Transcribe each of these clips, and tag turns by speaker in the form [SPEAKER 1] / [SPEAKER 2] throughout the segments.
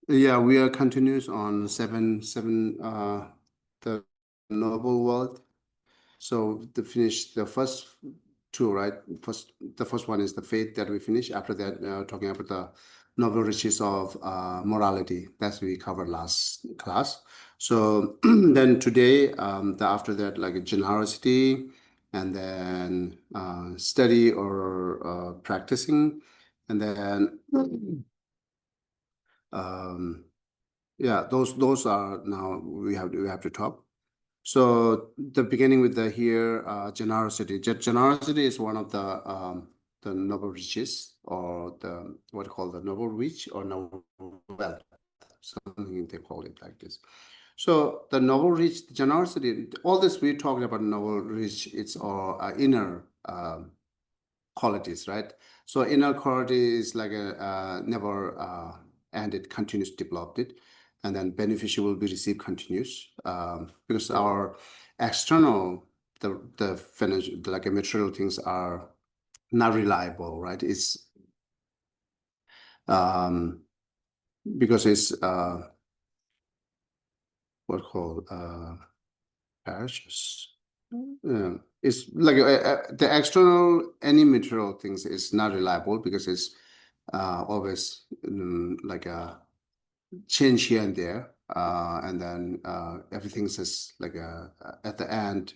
[SPEAKER 1] Yeah, we are continuous on the noble world. So to finish the first two, right? The first one is the faith that we finish. After that, talking about the noble riches of morality. That's we covered last class. So then today, after that, like a generosity, and then study or practicing, and then um, yeah, those are now we have to talk. So the beginning with the here generosity. Generosity is one of the noble riches, or the what called the noble rich or noble wealth, something they call it like this. So the noble rich, generosity, all this we talked about noble rich, it's all inner qualities, right? So inner quality is like a never ended, continuous developed it, and then beneficial will be received continuous, because our external the financial like material things are not reliable, right? It's um, because it's what called perishes. It's like the external any material things is not reliable because it's always like a change here and there, and then everything's just like at the end,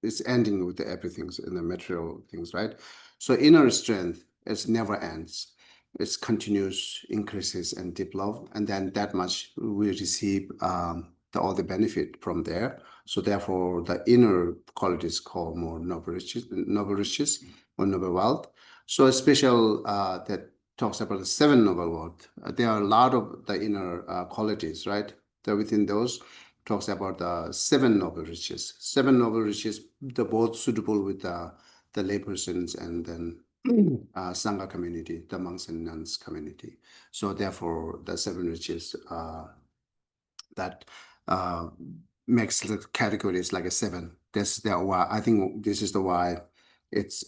[SPEAKER 1] it's ending with the everything's in the material things, right? So inner strength is never ends. It's continuous increases and develop, and then that much we receive all the benefit from there. So therefore, the inner qualities called more noble riches or noble wealth. So a special that talks about the seven noble world. There are a lot of the inner qualities, right? That within those talks about the seven noble riches. Seven noble riches, the both suitable with the laypersons and then Sangha community, the monks and nuns community. So therefore, the seven riches that makes the categories like a seven. That's the why I think this is the why it's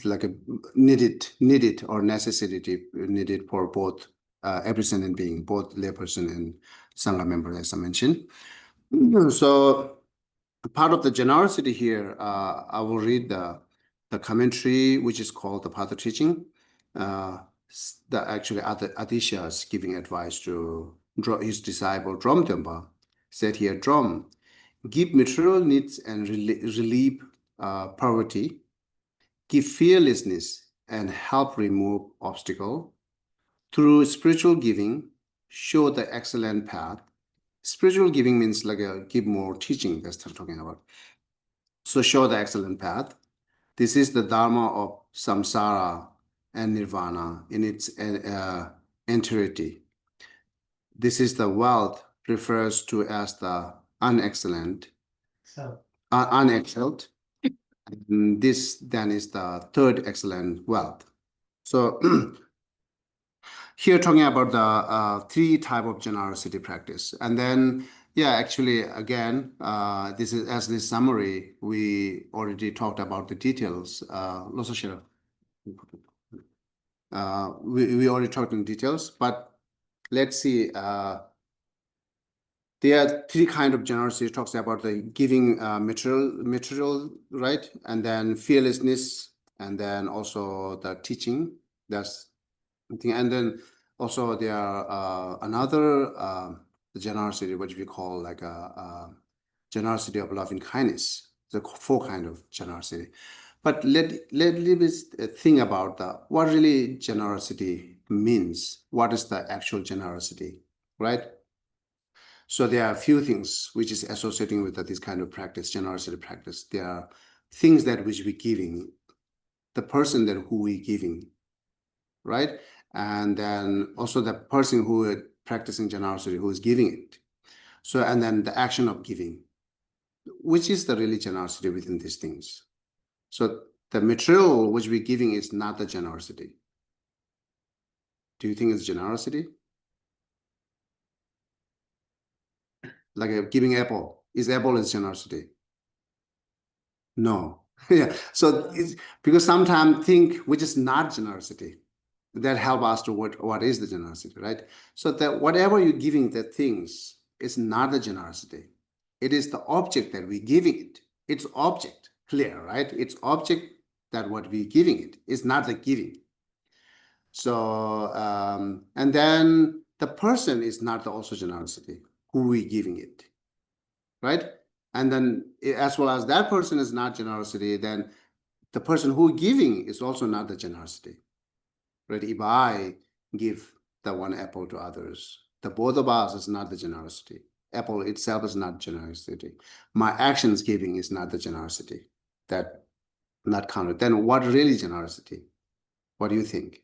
[SPEAKER 1] like a needed or necessity needed for both every sentient being, both layperson and Sangha member, as I mentioned. So part of the generosity here, I will read the commentary, which is called the Path of Teaching. The actually Adisha is giving advice to his disciple Drom Tempa. Said here, Drom, give material needs and relieve poverty, give fearlessness and help remove obstacle. Through spiritual giving, show the excellent path. Spiritual giving means like give more teaching, that's what I'm talking about. So show the excellent path. This is the Dharma of samsara and nirvana in its entirety. This is the wealth refers to as the unexcellent, unexcelled. And this then is the third excellent wealth. So here talking about the three type of generosity practice. And then, yeah, actually, again, this is as this summary, we already talked about the details. We already talked in details, but let's see. There are three kind of generosity. It talks about the giving material, right? And then fearlessness, and then also the teaching. That's the thing. And then also there are another generosity, which we call like a generosity of love and kindness. The four kind of generosity. But let's think about what really generosity means. What is the actual generosity, right? So there are a few things which is associating with this kind of practice, generosity practice. There are things that which we giving, the person that who we giving, right? And then also the person who is practicing generosity, who is giving it. So, and then the action of giving, which is the really generosity within these things. So the material which we're giving is not the generosity. Do you think it's generosity? Like giving apple. Is apple is generosity? No. Yeah. So it's because sometimes think which is not generosity. that help us to what is the generosity, right? So that whatever you're giving the things is not the generosity. It is the object that we're giving it. It's object, clear, right? It's object that what we're giving it is not the giving. So, and then the person is not also generosity, who we giving it, right? And then as well as that person is not generosity, then the person who giving is also not the generosity, right? If I give the one apple to others, the both of us is not the generosity. Apple itself is not generosity. My actions giving is not the generosity. That not counted. Then what really generosity? What do you think?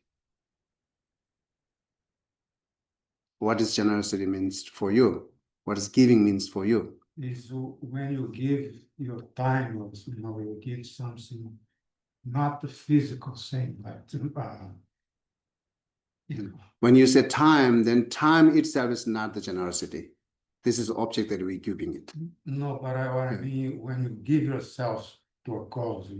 [SPEAKER 1] What is generosity means for you? What is giving means for you?
[SPEAKER 2] Is when you give your time, or you give something, not the physical thing, but
[SPEAKER 1] when you say time, then time itself is not the generosity. This is the object that we're giving it.
[SPEAKER 2] No, but what I mean, when you give yourself to a cause,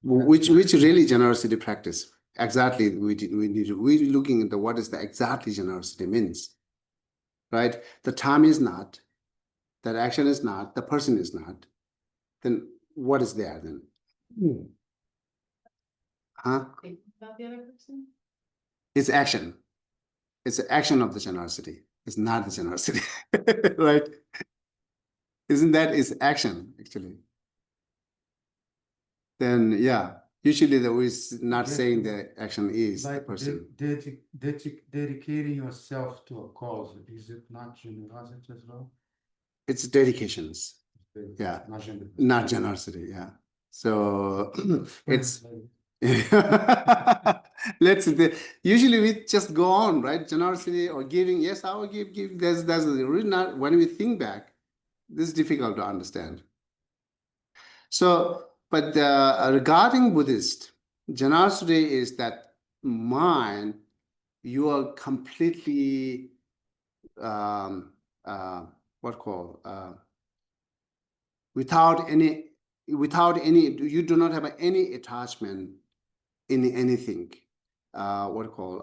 [SPEAKER 1] which really generosity practice? Exactly, we're looking into what is the exactly generosity means, right? The time is not, that action is not, the person is not. Then what is there then? Huh?
[SPEAKER 3] About the other person?
[SPEAKER 1] It's action. It's the action of the generosity. It's not the generosity, right? Isn't that is action actually? Then yeah, usually there is not saying the action is the person.
[SPEAKER 2] dedicating yourself to a cause, is it not generosity as well?
[SPEAKER 1] It's dedications. Yeah, not generosity. Yeah. So it's let's usually we just go on, right? Generosity or giving. Yes, I will give. That's really not when we think back. This is difficult to understand. So, but regarding Buddhist, generosity is that mind, you are completely what called without any, you do not have any attachment in anything. What called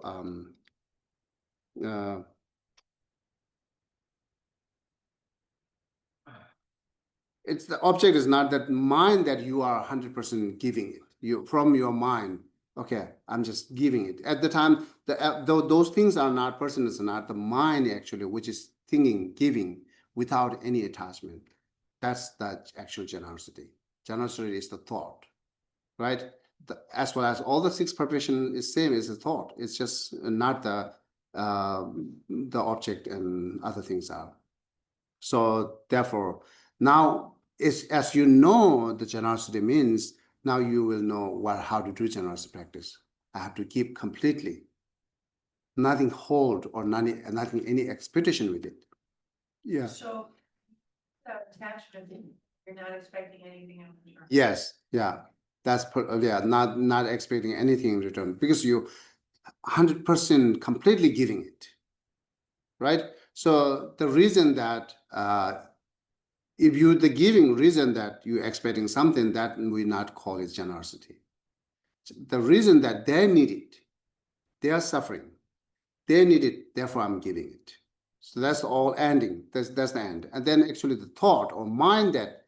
[SPEAKER 1] it's the object is not that mind that you are 100% giving it. You from your mind. Okay, I'm just giving it. At the time, those things are not person is not the mind actually, which is thinking, giving without any attachment. That's the actual generosity. Generosity is the thought, right? As well as all the six preparation is same as the thought. It's just not the object and other things are. So therefore, now as you know the generosity means, now you will know how to do generosity practice. I have to keep completely, nothing hold or nothing any expectation with it. Yeah.
[SPEAKER 3] So that attachment, you're not expecting anything in return.
[SPEAKER 1] Yes. Yeah. That's not expecting anything in return because you 100% completely giving it, right? So the reason that if you the giving reason that you're expecting something, that we not call it generosity. The reason that they need it, they are suffering, they need it, therefore I'm giving it. So that's all ending. That's the end. And then actually the thought or mind that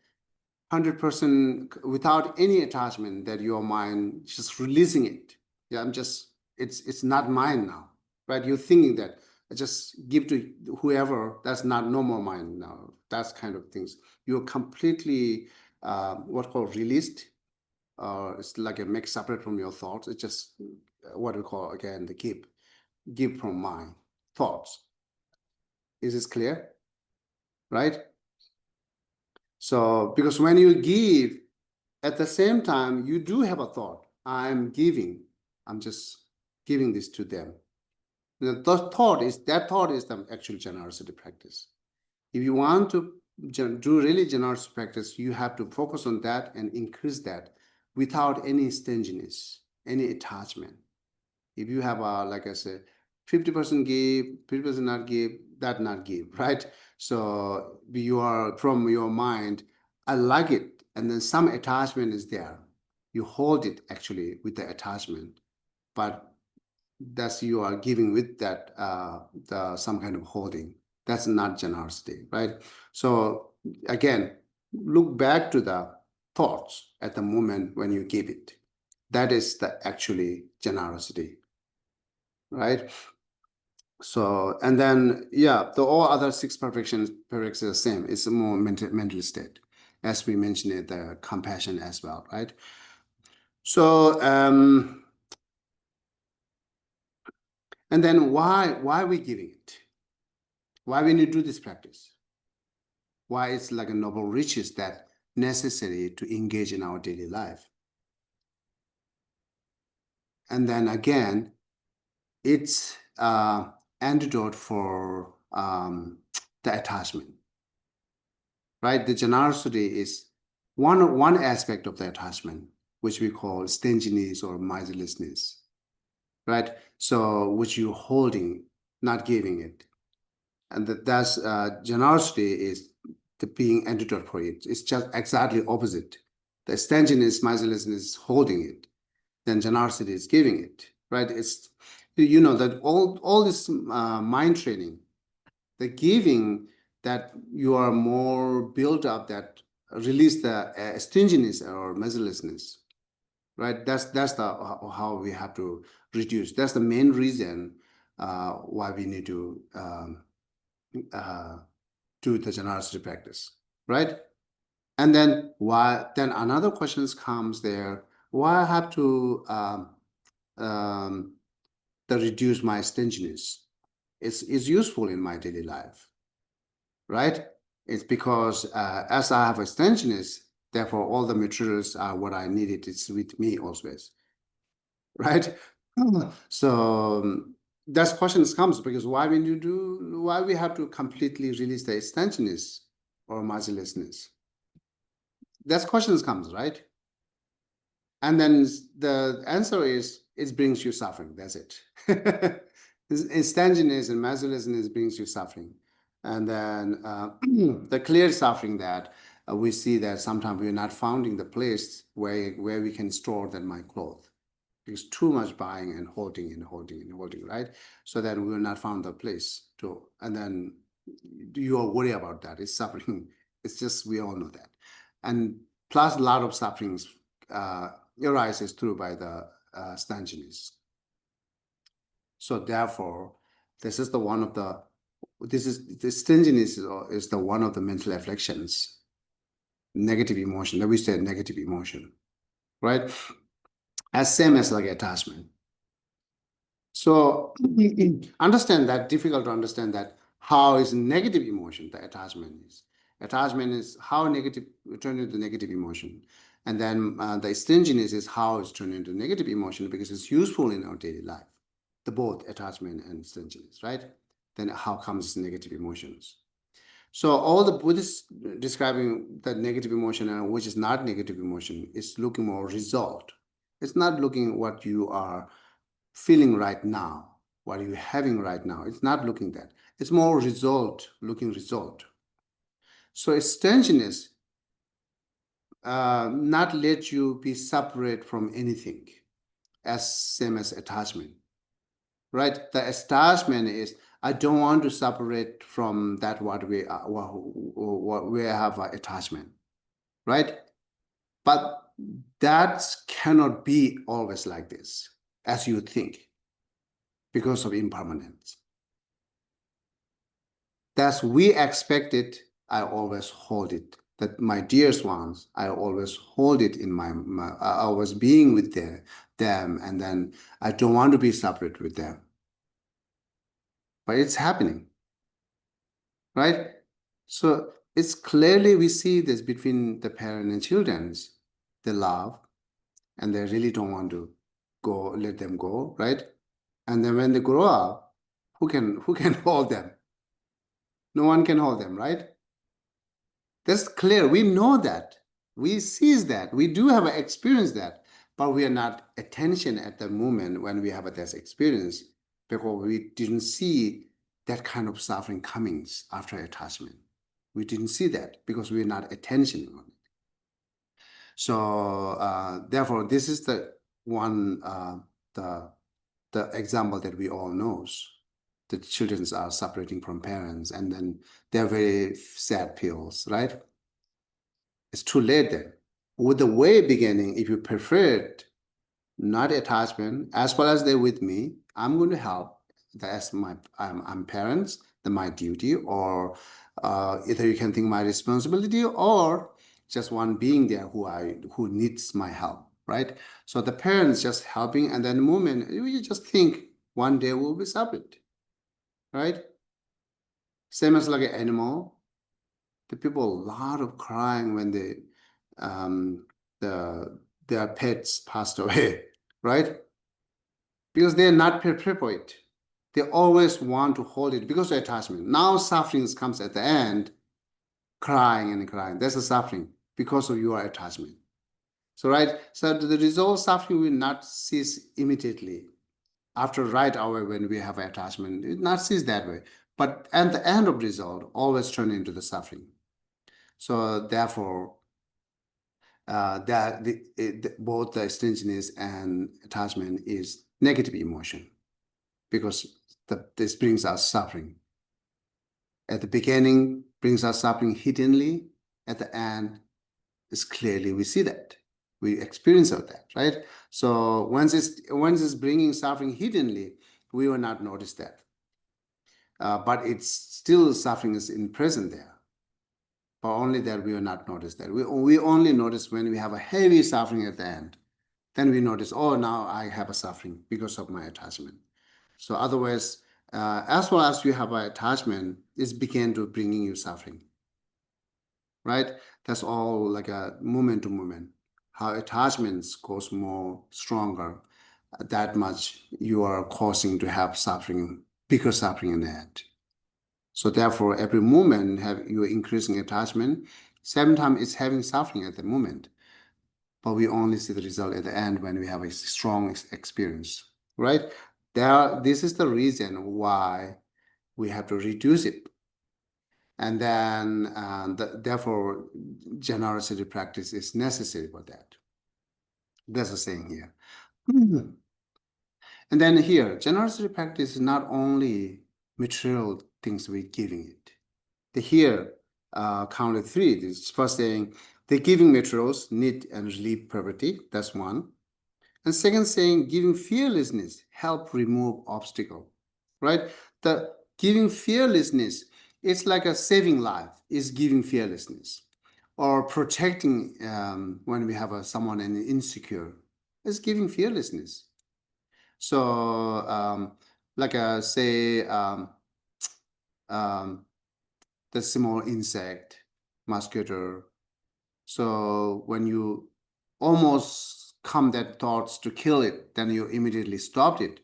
[SPEAKER 1] 100% without any attachment, that your mind just releasing it. Yeah, I'm just it's not mine now, right? You're thinking that I just give to whoever. That's not no more mine now. That's kind of things. You're completely what called released. It's like a make separate from your thoughts. It's just what we call again the give from mind thoughts. Is this clear? Right? So because when you give, at the same time, you do have a thought. I'm giving. I'm just giving this to them. The thought is the actual generosity practice. If you want to do really generous practice, you have to focus on that and increase that without any stinginess, any attachment. If you have like I said, 50% give, 50% not give, that not give, right? So you are from your mind, I like it, and then some attachment is there. You hold it actually with the attachment. but that's you are giving with that some kind of holding. That's not generosity, right? So again, look back to the thoughts at the moment when you give it. That is the actually generosity, right? So, and then, yeah, the all other six perfections are the same. It's a more mental state, as we mentioned it, the compassion as well, right? So, and then why are we giving it? Why we need to do this practice? Why it's like a noble riches that necessary to engage in our daily life? And then again, it's antidote for the attachment, right? The generosity is one aspect of the attachment, which we call stinginess or miserlessness, right? So which you're holding, not giving it. And that's generosity is the being antidote for it. It's just exactly opposite. The stinginess, miserlessness is holding it. Then generosity is giving it, right? It's, you know, that all this mind training, the giving, that you are more built up, that release the stinginess or miserlessness, right? That's the how we have to reduce. That's the main reason why we need to do the generosity practice, right? And then why? Then another questions comes there. Why I have to the reduce my stinginess? It's useful in my daily life, right? It's because as I have a stinginess, therefore all the materials are what I needed. It's with me always, right? So that questions comes because why we have to completely release the stinginess or miserlessness? That questions comes, right? And then the answer is it brings you suffering. That's it. Stinginess and miserlessness brings you suffering. And then the clear suffering that we see that sometimes we're not finding the place where we can store that my clothes. Because too much buying and holding and holding and holding, right? So that we will not find the place to, and then you are worried about that. It's suffering. It's just, we all know that. And plus a lot of sufferings arises through by the stinginess. So therefore, this is the one of the, the stinginess is the one of the mental afflictions, negative emotion, that we said negative emotion, right? As same as like attachment. So understand that, difficult to understand that how is negative emotion, the attachment is. Attachment is how negative, turn into negative emotion. And then the stinginess is how it's turned into negative emotion because it's useful in our daily life. The both attachment and stinginess, right? Then how comes negative emotions? So all the Buddhists describing the negative emotion and which is not negative emotion is looking more result. It's not looking what you are feeling right now, what you're having right now. It's not looking that. It's more result, looking result. So stinginess not let you be separate from anything, as same as attachment, right? The attachment is I don't want to separate from that what we are, what we have attachment, right? But that cannot be always like this, as you think, because of impermanence. That's we expect it, I always hold it. That my dearest ones, I always hold it in my I was being with them, and then I don't want to be separate with them. But it's happening, right? So it's clearly we see this between the parent and children's, they love, and they really don't want to go, let them go, right? And then when they grow up, who can hold them? No one can hold them, right? That's clear. We know that. We seize that. We do have experience that, but we are not attention at the moment when we have this experience because we didn't see that kind of suffering comings after attachment. We didn't see that because we're not attention on it. So therefore, this is the one the the example that we all knows. The children are separating from parents, and then they're very sad pills, right? It's too late then. With the way beginning, if you preferred not attachment, as well as they're with me, I'm going to help. That's I'm parents, then my duty, or either you can think my responsibility, or just one being there who needs my help, right? So the parents just helping, and then the moment you just think one day we'll be separate, right? Same as like an animal. The people a lot of crying when their pets passed away, right? Because they're not prepared for it. They always want to hold it because of attachment. Now suffering comes at the end, crying and crying. That's a suffering because of your attachment. So, right? So the result suffering will not cease immediately after right away when we have attachment. It will not cease that way. But at the end of result, always turn into the suffering. So therefore, both the extensionist and attachment is negative emotion, because this brings us suffering. At the beginning, brings us suffering hiddenly. At the end, is clearly we see that. We experience of that, right? So once it's bringing suffering hiddenly, we will not notice that. But it's still suffering is in present there. But only that we will not notice that. We only notice when we have a heavy suffering at the end. Then we notice, oh, now I have a suffering because of my attachment. So otherwise, as well as you have an attachment, it's begin to bringing you suffering, right? That's all like a moment to moment. How attachments goes more stronger, that much you are causing to have suffering, bigger suffering in the end. So therefore, every moment you're increasing attachment, same time it's having suffering at the moment. But we only see the result at the end when we have a strong experience, right? This is the reason why we have to reduce it. And then, therefore, generosity practice is necessary for that. That's the saying here. And then here, generosity practice is not only material things we're giving it. Here, counted three. This first saying, the giving materials need and relieve poverty. That's one. And second saying, giving fearlessness help remove obstacle, right? The giving fearlessness, it's like a saving life is giving fearlessness, or protecting when we have someone insecure is giving fearlessness. So like say the small insect, mosquito. So when you almost come that thoughts to kill it, then you immediately stopped it.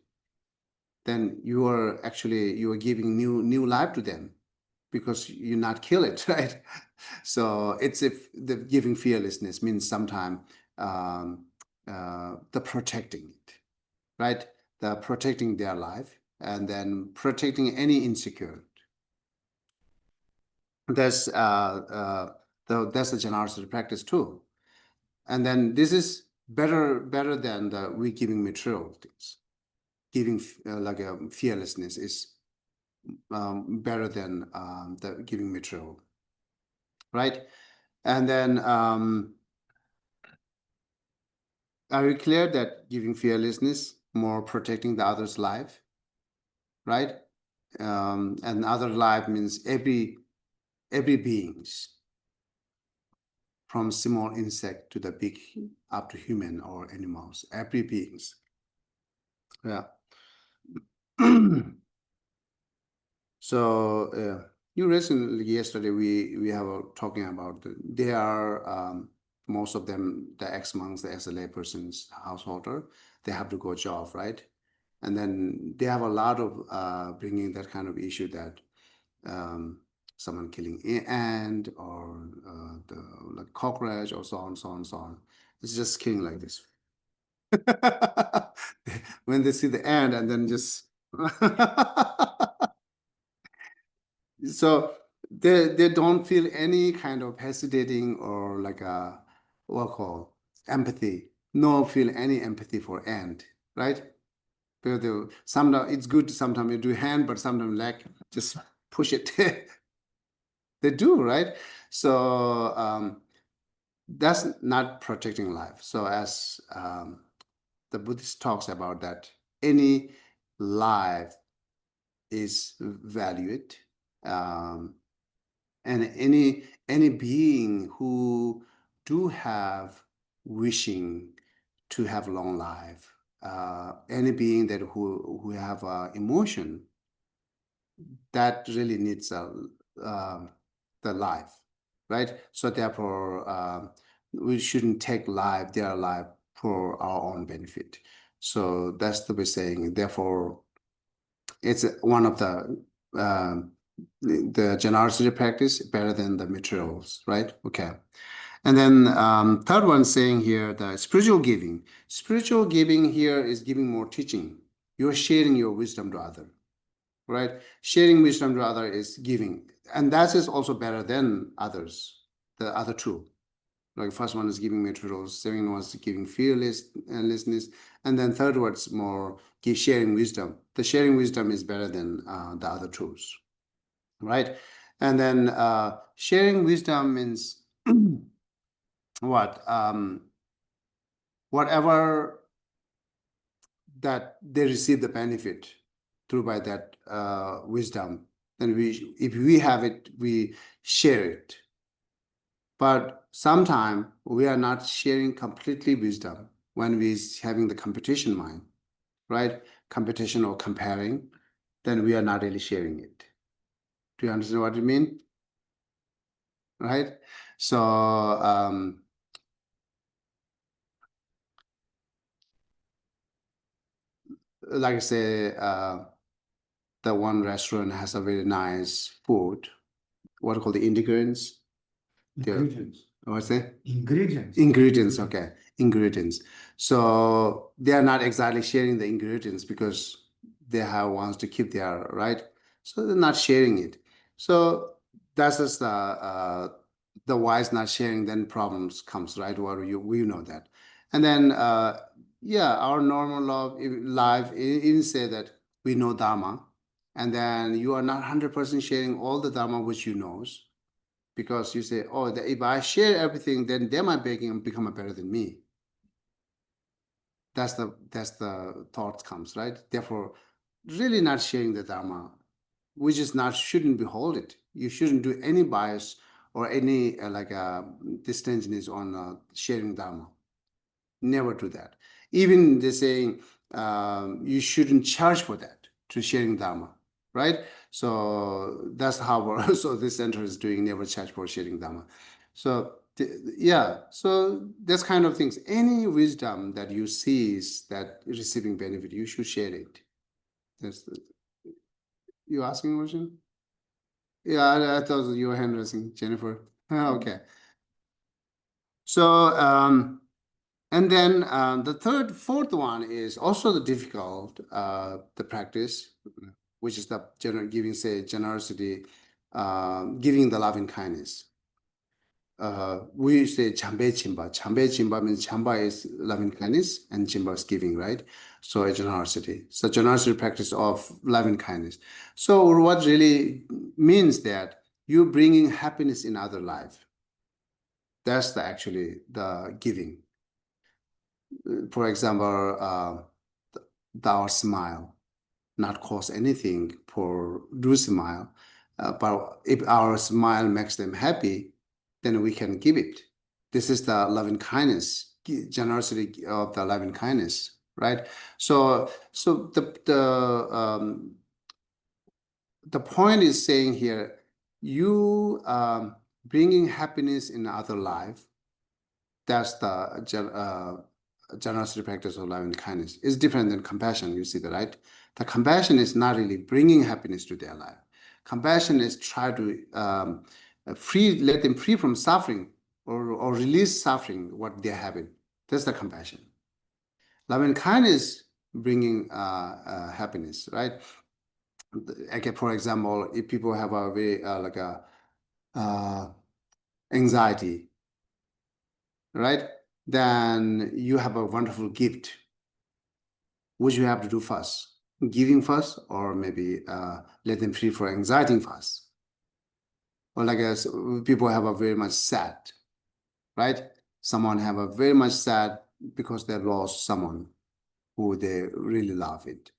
[SPEAKER 1] Then you are giving new life to them, because you not kill it, right? So it's if the giving fearlessness means sometime the protecting it, right? The protecting their life, and then protecting any insecure. That's the generosity practice too. And then this is better than the we giving material things. Giving like a fearlessness is better than the giving material, right? And then are we clear that giving fearlessness more protecting the other's life, right? And other life means every beings, from small insect to the big, up to human or animals, every beings. Yeah. So you recently yesterday we have talking about they are most of them, the ex-monks, the ex-lay persons, householder, they have to go job, right? And then they have a lot of bringing that kind of issue that someone killing an ant, or the like cockroach, or so on, so on, so on. It's just killing like this. When they see the ant, and then just so they don't feel any kind of hesitating or like a what call empathy. No feel any empathy for ant, right? Sometimes it's good. Sometimes you do hand, but sometimes leg. Just push it. They do, right? So that's not protecting life. So as the Buddhist talks about that, any life is valued, and any being who do have wishing to have long life, any being that who have emotion that really needs the life, right? So therefore, we shouldn't take their life for our own benefit. So that's the way saying. Therefore, it's one of the generosity practice better than the materials, right? Okay. And then third one saying here, the spiritual giving. Spiritual giving here is giving more teaching. You're sharing your wisdom to other, right? Sharing wisdom to other is giving. And that is also better than others, the other two. Like first one is giving materials, second one is giving fearlessness, and then third one is more sharing wisdom. The sharing wisdom is better than the other tools, right? And then sharing wisdom means what? Whatever that they receive the benefit through by that wisdom, then if we have it, we share it. But sometimes we are not sharing completely wisdom when we having the competition mind, right? Competition or comparing, then we are not really sharing it. Do you understand what I mean? Right? So like I say, the one restaurant has a very nice food. What are called the ingredients?
[SPEAKER 2] Ingredients.
[SPEAKER 1] What's that?
[SPEAKER 2] Ingredients.
[SPEAKER 1] Ingredients, okay. Ingredients. So they are not exactly sharing the ingredients because they have wants to keep their right. So they're not sharing it. So that's just the wise not sharing, then problems comes, right? We know that. And then yeah, our normal life even say that we know Dharma, and then you are not 100% sharing all the Dharma which you knows, because you say, oh, if I share everything, then they might become better than me. That's the thought comes, right? Therefore, really not sharing the Dharma, we just not shouldn't behold it. You shouldn't do any bias or any distinctness on sharing Dharma. Never do that. Even they saying you shouldn't charge for that to sharing Dharma, right? So that's how so this center is doing, never charge for sharing Dharma. So yeah, so that's kind of things. Any wisdom that you see is that receiving benefit, you should share it. You asking a question? Yeah, I thought you were hand raising, Jennifer. Okay. So and then the fourth one is also the difficult, the practice, which is the giving, say, generosity, giving the loving kindness. We say chambe chimba. Chambe chimba means chamba is loving kindness and chimba is giving, right? So a generosity. So generosity practice of loving kindness. So what really means that you're bringing happiness in other life. That's actually the giving. For example, our smile, not cost anything for do smile, but if our smile makes them happy, then we can give it. This is the loving kindness, generosity of the loving kindness, right? So the point is saying here, you bringing happiness in other life. That's the generosity practice of loving kindness. It's different than compassion. You see that, right? The compassion is not really bringing happiness to their life. Compassion is try to let them free from suffering or release suffering what they're having. That's the compassion. Loving kindness bringing happiness, right? Okay, for example, if people have a very anxiety, right? Then you have a wonderful gift. which you have to do first? Giving first, or maybe let them free for anxiety first? Or like as people have a very much sad, right? Someone have a very much sad because they lost someone who they really love it.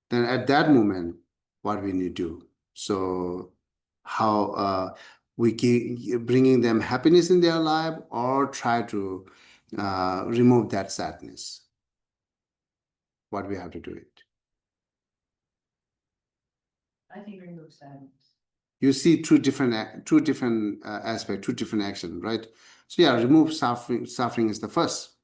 [SPEAKER 1] Then at that moment, what we need to do? So how we keep bringing them happiness in their life, or try to remove that sadness? What we have to do it?
[SPEAKER 3] I think remove sadness.
[SPEAKER 1] You see two different aspects, two different action, right? So yeah, remove suffering. Suffering is the first.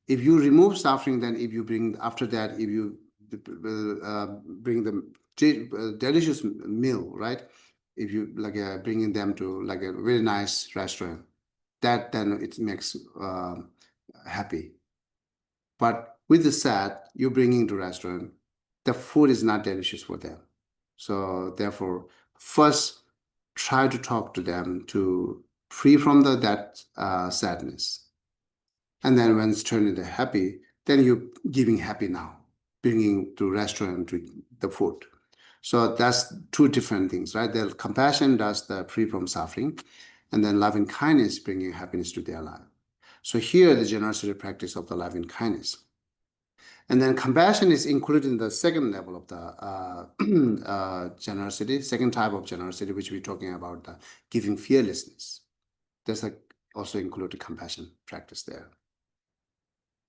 [SPEAKER 1] If you remove suffering, then if you bring after that, if you bring them delicious meal, right? If you like bringing them to like a very nice restaurant, that then it makes happy. But with the sad, you're bringing to restaurant, the food is not delicious for them. So therefore, first try to talk to them to free from that sadness. And then when it's turning to happy, then you're giving happy now, bringing to restaurant to the food. So that's two different things, right? The compassion does the free from suffering, and then loving kindness bringing happiness to their life. So here the generosity practice of the loving kindness. And then compassion is included in the second level of the generosity, second type of generosity, which we're talking about, the giving fearlessness. There's also included compassion practice there.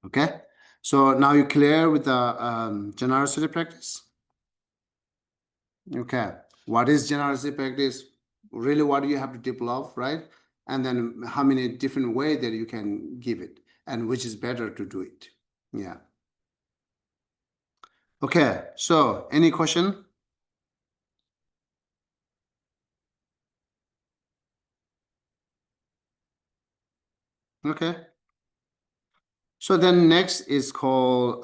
[SPEAKER 1] Okay, so now you're clear with the generosity practice? Okay, what is generosity practice? Really, what do you have to develop, right? And then how many different ways that you can give it, and which is better to do it? Yeah. Okay, so any question? Okay. So then next is called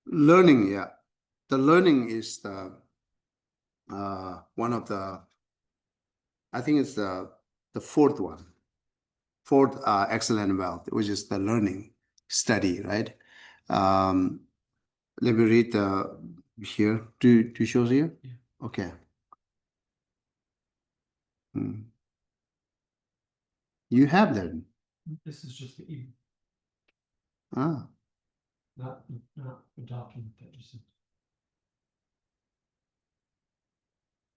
[SPEAKER 1] learning. Yeah, the learning is the one of the, I think it's the fourth one, fourth excellent wealth, which is the learning study, right? Let me read the here. Do you show here?
[SPEAKER 2] Yeah.
[SPEAKER 1] Okay. You have that.
[SPEAKER 2] This is just the ebook,
[SPEAKER 1] Ah,
[SPEAKER 2] not the document that you sent.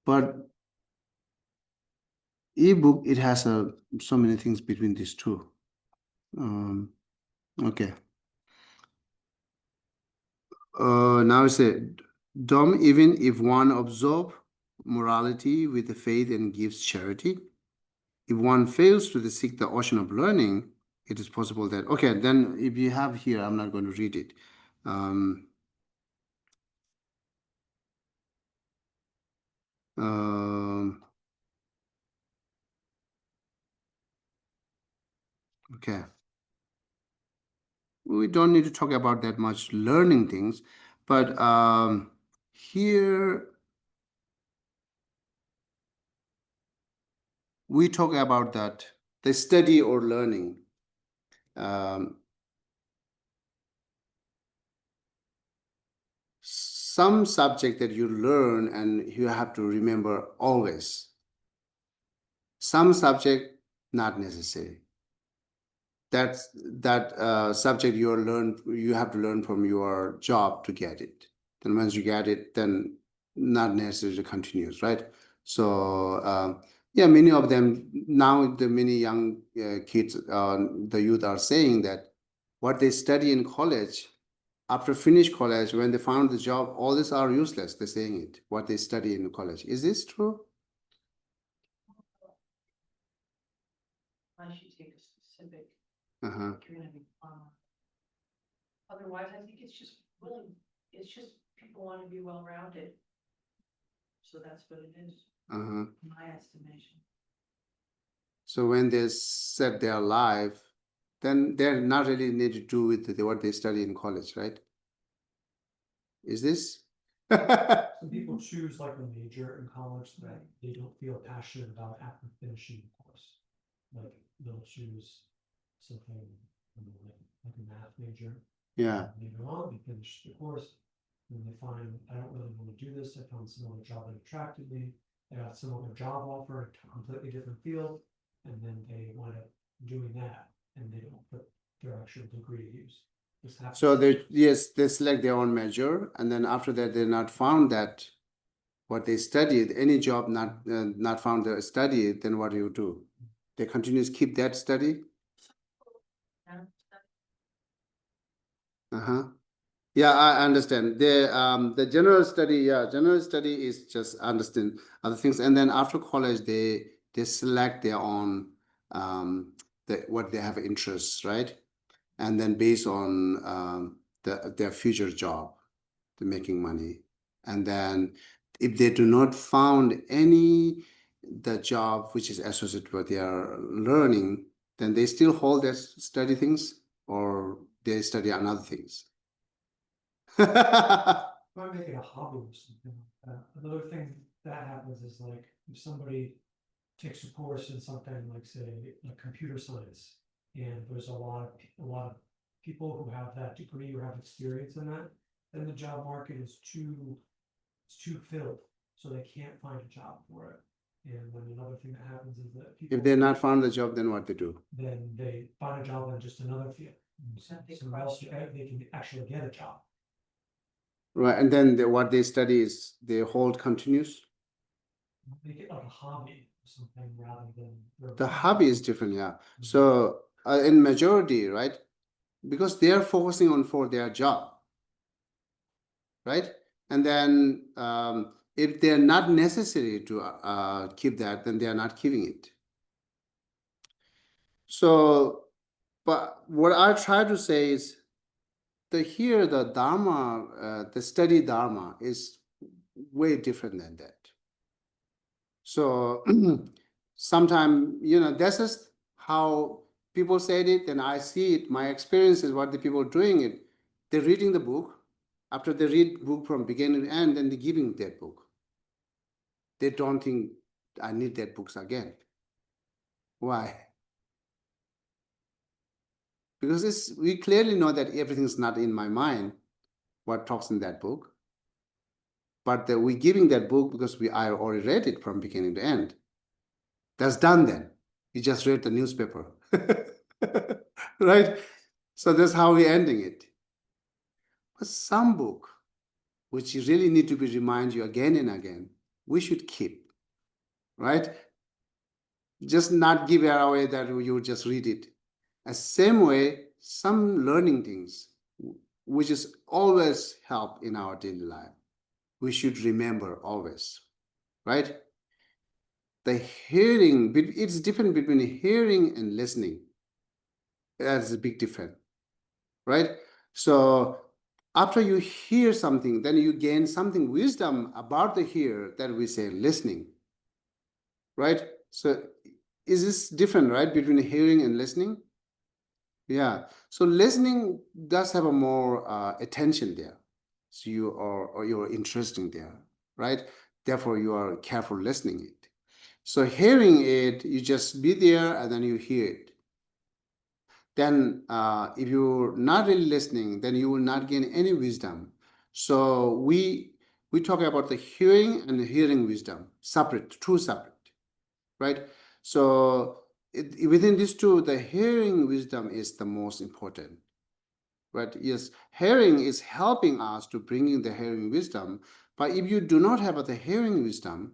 [SPEAKER 1] but ebook, it has so many things between these two. Okay. Now it's a Dom, even if one observe morality with the faith and gives charity, if one fails to seek the ocean of learning, it is possible that, okay, then if you have here, I'm not going to read it. Okay. We don't need to talk about that much learning things, but here we talk about that the study or learning. Some subject that you learn and you have to remember always. Some subject not necessary. That subject you have to learn from your job to get it. Then once you get it, then not necessarily continues, right? So yeah, many of them now, the many young kids, the youth are saying that what they study in college, after finish college, when they found the job, all this are useless. They're saying it, what they study in college. Is this true?
[SPEAKER 3] Unless you take a specific,
[SPEAKER 1] Uh-huh.
[SPEAKER 3] you're gonna be, otherwise, I think it's just people want to be well-rounded. So that's what it is,
[SPEAKER 1] Uh-huh.
[SPEAKER 3] in my estimation.
[SPEAKER 1] So when they set their life, then they're not really need to do with what they study in college, right? Is this?
[SPEAKER 4] Some people choose like a major in college that they don't feel passionate about after finishing the course. Like they'll choose something like a math major.
[SPEAKER 1] Yeah.
[SPEAKER 4] Later on, they finish the course, and they find, I don't really want to do this. I found some other job that attracted me. I got some other job offer, a completely different field, and then they wind up doing that, and they don't put their actual degree to use. This happens.
[SPEAKER 1] So they select their own major, and then after that they're not found that what they studied, any job not found their study, then what do you do? They continue to keep that study? Uh-huh. Yeah, I understand. The general study, general study is just understand other things, and then after college they select their own what they have interests, right? And then based on their future job, they're making money. And then if they do not found the job which is associated with their learning, then they still hold their study things or they study another things.
[SPEAKER 4] Might make it a hobby or something like that. Another thing that happens is like if somebody takes a course in something like say like computer science, and there's a lot of people who have that degree or have experience in that, then the job market is too filled, so they can't find a job for it. And then another thing that happens is that people,
[SPEAKER 1] If they're not found the job, then what they do?
[SPEAKER 4] then they find a job in just another field. Somewhere else they can actually get a job.
[SPEAKER 1] Right, and then what they study is they hold continuous.
[SPEAKER 4] Make it like a hobby or something rather than.
[SPEAKER 1] The hobby is different, yeah. So in majority, right? Because they are focusing on for their job, right? And then if they're not necessary to keep that, then they are not keeping it. So, but what I try to say is the Dharma, the study Dharma is way different than that. So sometimes, that's just how people said it, and I see it. My experience is what the people doing it. They're reading the book. After they read book from beginning to end, then they're giving that book. They don't think I need that books again. Why? Because we clearly know that everything's not in my mind, what talks in that book. But we're giving that book because I already read it from beginning to end. That's done then. You just read the newspaper. Right? So that's how we're ending it. But some book, which you really need to be remind you again and again, we should keep. Right? Just not give it away that you just read it. The same way, some learning things, which is always help in our daily life, we should remember always. Right? The hearing, it's different between hearing and listening. That's a big difference, right? So after you hear something, then you gain something wisdom about the hear that we say listening, right? So is this different, right, between hearing and listening? Yeah. So listening does have a more attention there. So you're interesting there, right? Therefore, you are careful listening it. So hearing it, you just be there and then you hear it. Then if you're not really listening, then you will not gain any wisdom. So we talk about the hearing and the hearing wisdom, separate, two separate, right? So within these two, the hearing wisdom is the most important, right? Yes, hearing is helping us to bring in the hearing wisdom. But if you do not have the hearing wisdom,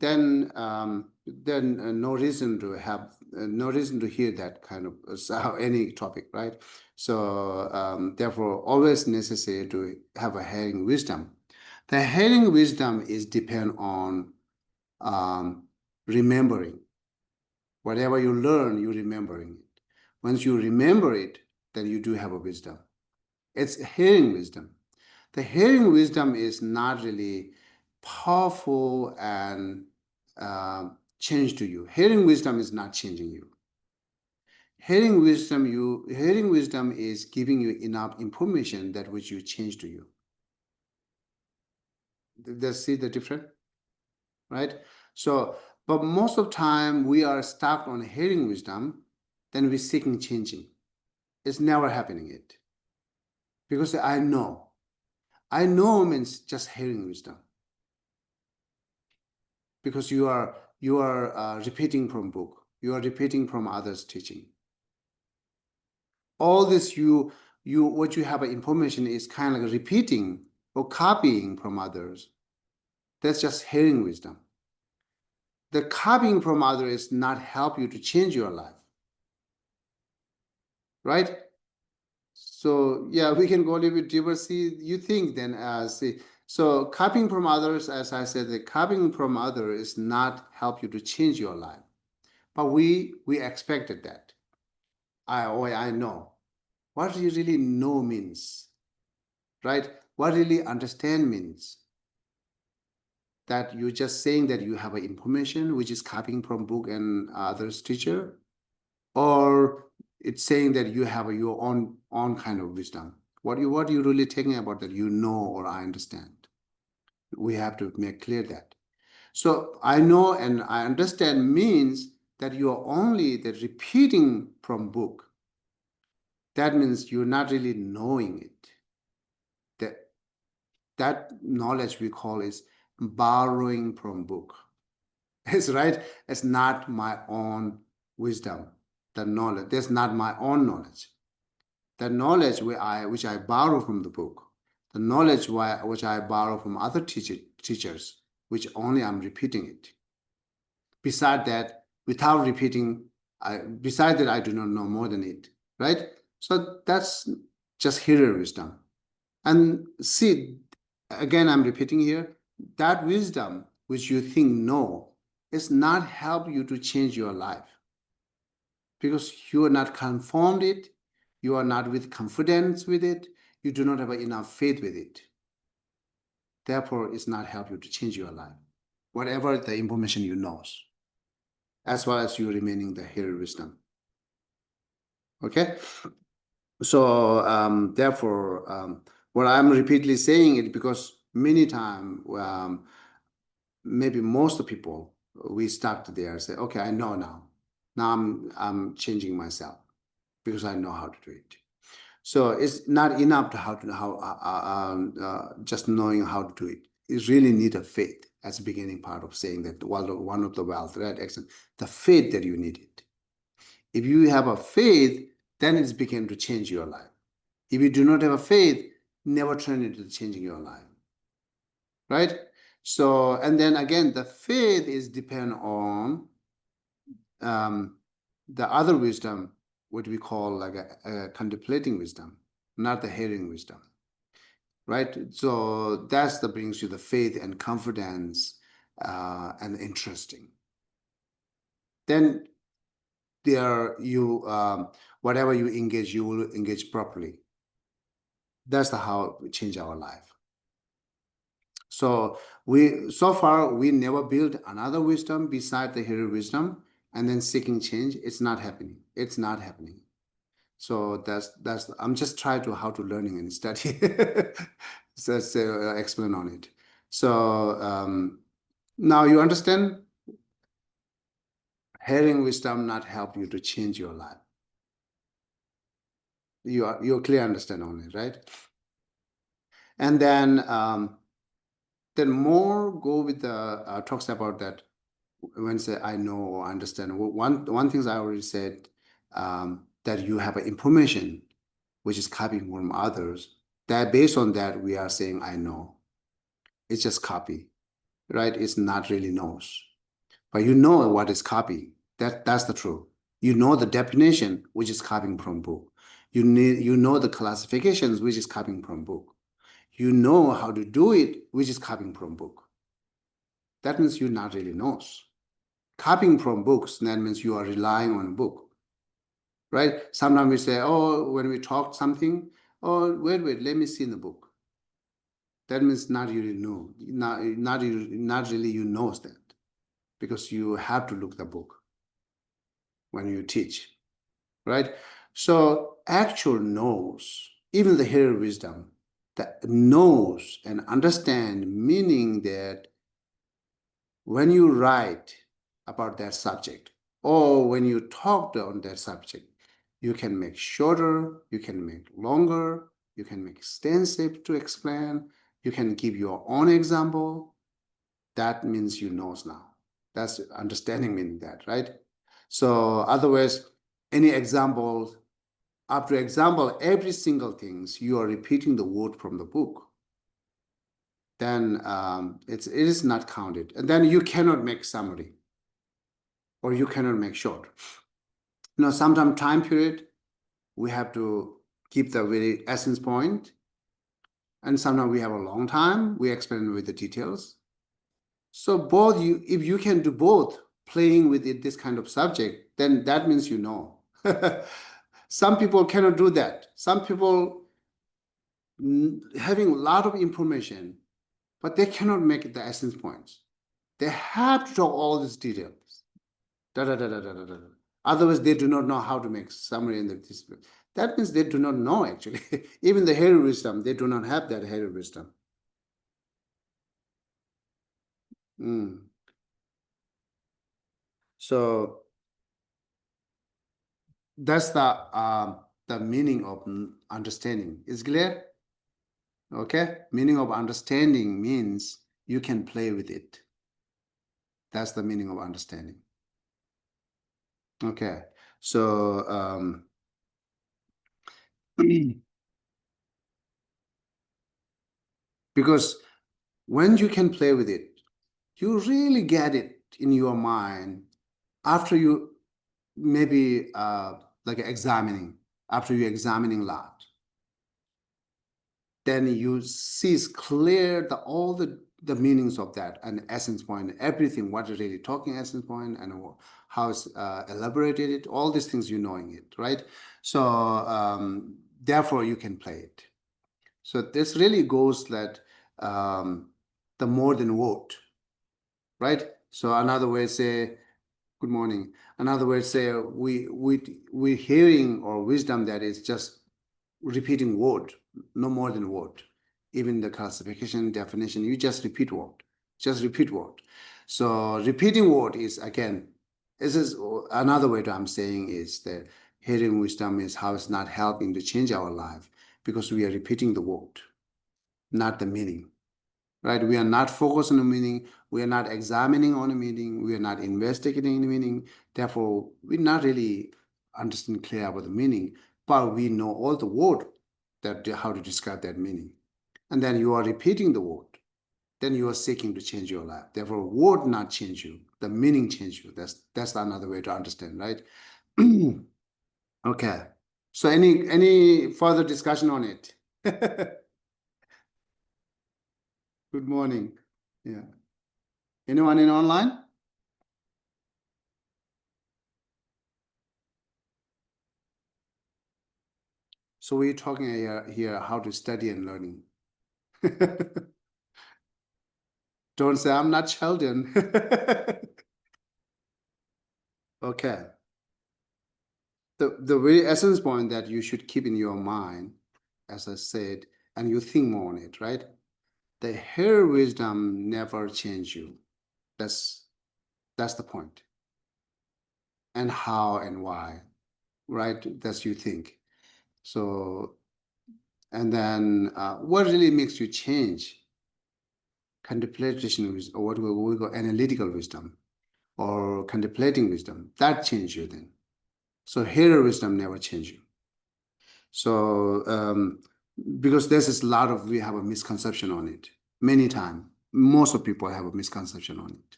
[SPEAKER 1] then no reason to have no reason to hear that kind of any topic, right? So therefore, always necessary to have a hearing wisdom. The hearing wisdom is depend on remembering. Whatever you learn, you're remembering it. Once you remember it, then you do have a wisdom. It's hearing wisdom. The hearing wisdom is not really powerful and change to you. Hearing wisdom is not changing you. Hearing wisdom is giving you enough information that which you change to you. They see the difference, right? So, but most of the time we are stuck on hearing wisdom, then we're seeking changing. It's never happening yet. Because I know. I know means just hearing wisdom. Because you are repeating from book. You are repeating from others' teaching. All this what you have information is kind of like repeating or copying from others. That's just hearing wisdom. The copying from others not help you to change your life. Right? So yeah, we can go a little bit deeper. See, you think then see. So copying from others, as I said, the copying from others is not help you to change your life. But we expected that. I know. What you really know means, right? What really understand means that you're just saying that you have information which is copying from book and others teacher, or it's saying that you have your own kind of wisdom. What you really taking about that you know or I understand. We have to make clear that. So I know and I understand means that you are only the repeating from book. That means you're not really knowing it. That knowledge we call is borrowing from book. It's right. It's not my own wisdom. The knowledge. That's not my own knowledge. The knowledge which I borrow from the book. The knowledge which I borrow from other teachers, which only I'm repeating it. Beside that, without repeating, beside that, I do not know more than it. Right? So that's just hearer wisdom. And see, again, I'm repeating here, that wisdom which you think no, is not help you to change your life. Because you are not conformed it, you are not with confidence with it, you do not have enough faith with it. Therefore, it's not help you to change your life. Whatever the information you know, as well as you remaining the hearer wisdom. Okay? So therefore, what I'm repeatedly saying it because many times, maybe most people, we start there, say, okay, I know now. Now I'm changing myself because I know how to do it. So it's not enough to just knowing how to do it. You really need a faith as a beginning part of saying that one of the wealth, right? Excellent. The faith that you need it. If you have a faith, then it's beginning to change your life. If you do not have a faith, never turn into changing your life. Right? So, and then again, the faith is depend on the other wisdom, what we call like a contemplating wisdom, not the hearing wisdom. Right? So that's that brings you the faith and confidence and interesting. Then there you whatever you engage, you will engage properly. That's how we change our life. So so far we never built another wisdom beside the hearer wisdom and then seeking change. It's not happening. It's not happening. So that's I'm just trying to how to learning and study. So explain on it. So now you understand. Hearing wisdom not help you to change your life. You're clear understand on it, right? And then more go with the talks about that when say I know or understand. One thing I already said that you have information which is copying from others. That based on that we are saying I know. It's just copy, right? It's not really knows, but you know what is copy. That's the truth. You know the definition which is copying from book. You know the classifications which is copying from book. You know how to do it, which is copying from book. That means you not really knows. Copying from books, that means you are relying on a book, right? Sometimes we say, oh, when we talk something, oh, wait, let me see in the book. That means not really know, not really you knows that, because you have to look the book when you teach, right? So actual knows, even the hearer wisdom, that knows and understand, meaning that when you write about that subject or when you talk on that subject, you can make shorter, you can make longer, you can make extensive to explain, you can give your own example. That means you knows now. That's understanding meaning that, right? So otherwise, any example, after example, every single things you are repeating the word from the book, then it is not counted. And then you cannot make summary or you cannot make short. Sometimes time period, we have to keep the very essence point. And sometimes we have a long time, we explain with the details. So both if you can do both, playing with it, this kind of subject, then that means you know. Some people cannot do that. Some people having a lot of information, but they cannot make the essence points. They have to talk all these details. Da, da, da, da, da, da, da. Otherwise, they do not know how to make summary in the display. That means they do not know actually. Even the hairy wisdom, they do not have that hairy wisdom. So that's the meaning of understanding. Is clear? Okay? Meaning of understanding means you can play with it. That's the meaning of understanding. Okay. So because when you can play with it, you really get it in your mind after you maybe like examining, after you're examining a lot. Then you see clear all the meanings of that and essence point, everything, what is really talking essence point and how it's elaborated it, all these things you knowing it, right? So therefore you can play it. So this really goes that the more than word, right? So another way say, good morning. Another way say we hearing or wisdom that is just repeating word, no more than word. Even the classification definition, you just repeat word, just repeat word. So repeating word is, again, this is another way I'm saying is that hearing wisdom is how it's not helping to change our life because we are repeating the word, not the meaning, right? We are not focused on the meaning. We are not examining on the meaning. We are not investigating the meaning. Therefore, we're not really understanding clear about the meaning, but we know all the word that how to describe that meaning. And then you are repeating the word. Then you are seeking to change your life. Therefore, word not change you. The meaning change you. That's another way to understand, right? Okay. So any further discussion on it? Good morning. Yeah. Anyone in online? So we're talking here how to study and learning. Don't say I'm not Sheldon. Okay. The very essence point that you should keep in your mind, as I said, and you think more on it, right? The higher wisdom never change you. That's the point. And how and why, right? That's you think. So, and then what really makes you change? Contemplation wisdom, or what we call analytical wisdom, or contemplating wisdom, that change you then. So higher wisdom never change you. So because there's a lot of, we have a misconception on it. Many times, most of people have a misconception on it.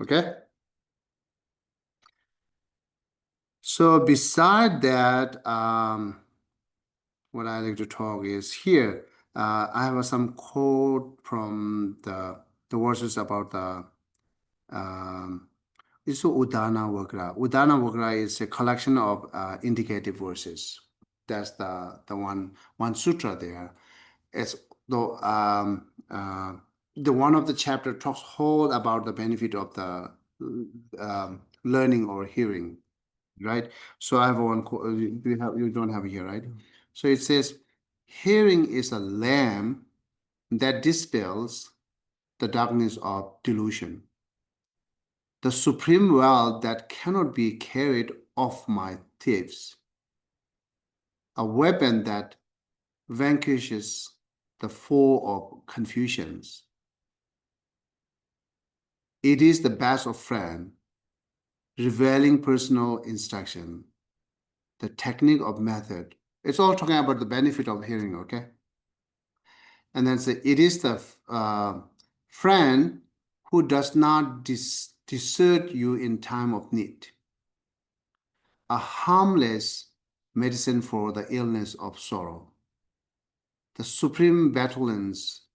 [SPEAKER 1] Okay? So beside that, what I like to talk is here. I have some quote from the verses about the it's Udana Vagra. Udana Vagra is a collection of indicative verses. That's the one sutra there. It's the one of the chapter talks whole about the benefit of the learning or hearing, right? So I have one. You don't have it here, right? So it says, Hearing is a lamp that dispels the darkness of delusion, the supreme wealth that cannot be carried off my thieves, a weapon that vanquishes the foe of confusions. It is the best of friend, revealing personal instruction, the technique of method. It's all talking about the benefit of hearing, okay? And then say, it is the friend who does not desert you in time of need, a harmless medicine for the illness of sorrow, the supreme battalions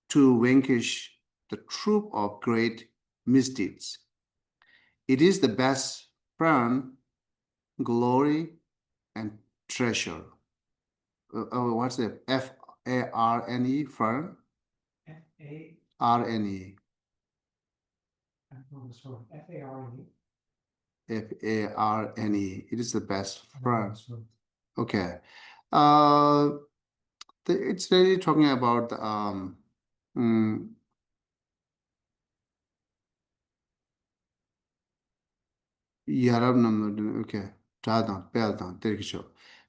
[SPEAKER 1] to vanquish the troop of great misdeeds. It is the best friend, glory, and treasure. What's it? F-A-R-N-E, fern?
[SPEAKER 4] F-A,
[SPEAKER 1] R-N-E.
[SPEAKER 4] F-A-R-N-E.
[SPEAKER 1] F-A-R-N-E. It is the best
[SPEAKER 4] Oh,
[SPEAKER 1] fern.
[SPEAKER 4] this one.
[SPEAKER 1] Okay. It's really talking about the Yarab number, okay. Pardon,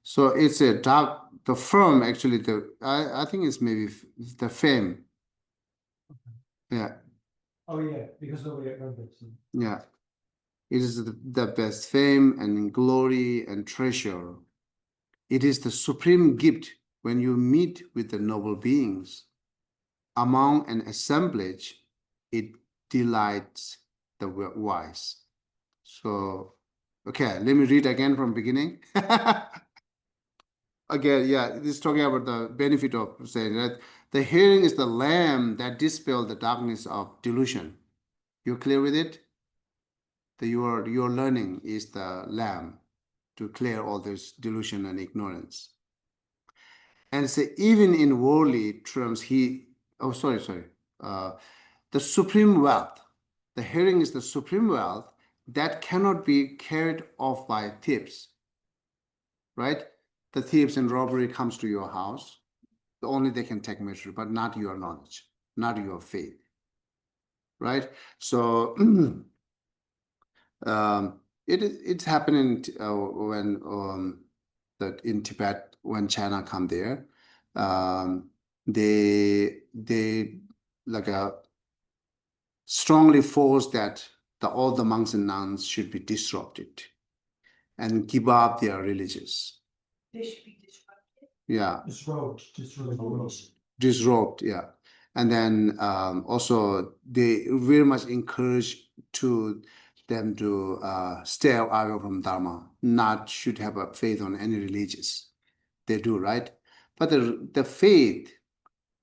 [SPEAKER 1] so it's a dark, the firm actually, I think it's maybe the fame. Yeah,
[SPEAKER 4] Oh, yeah, because nobody remembers.
[SPEAKER 1] yeah. It is the best fame and glory and treasure. It is the supreme gift when you meet with the noble beings. Among an assemblage, it delights the wise. So, okay, let me read again from beginning. Again, yeah, this is talking about the benefit of saying that the hearing is the lamp that dispels the darkness of delusion. You clear with it? Your learning is the lamp to clear all this delusion and ignorance. And say, even in worldly terms, the supreme wealth, the hearing is the supreme wealth that cannot be carried off by thieves, right? The thieves and robbery comes to your house, only they can take measure, but not your knowledge, not your faith, right? So it's happening when that in Tibet when China come there, they like strongly force that all the monks and nuns should be disrupted and give up their religions.
[SPEAKER 3] They should be disrupted.
[SPEAKER 1] Yeah. Disrobed, yeah. And then also they very much encourage them to stay away from Dharma, not should have a faith on any religious. They do, right? But the faith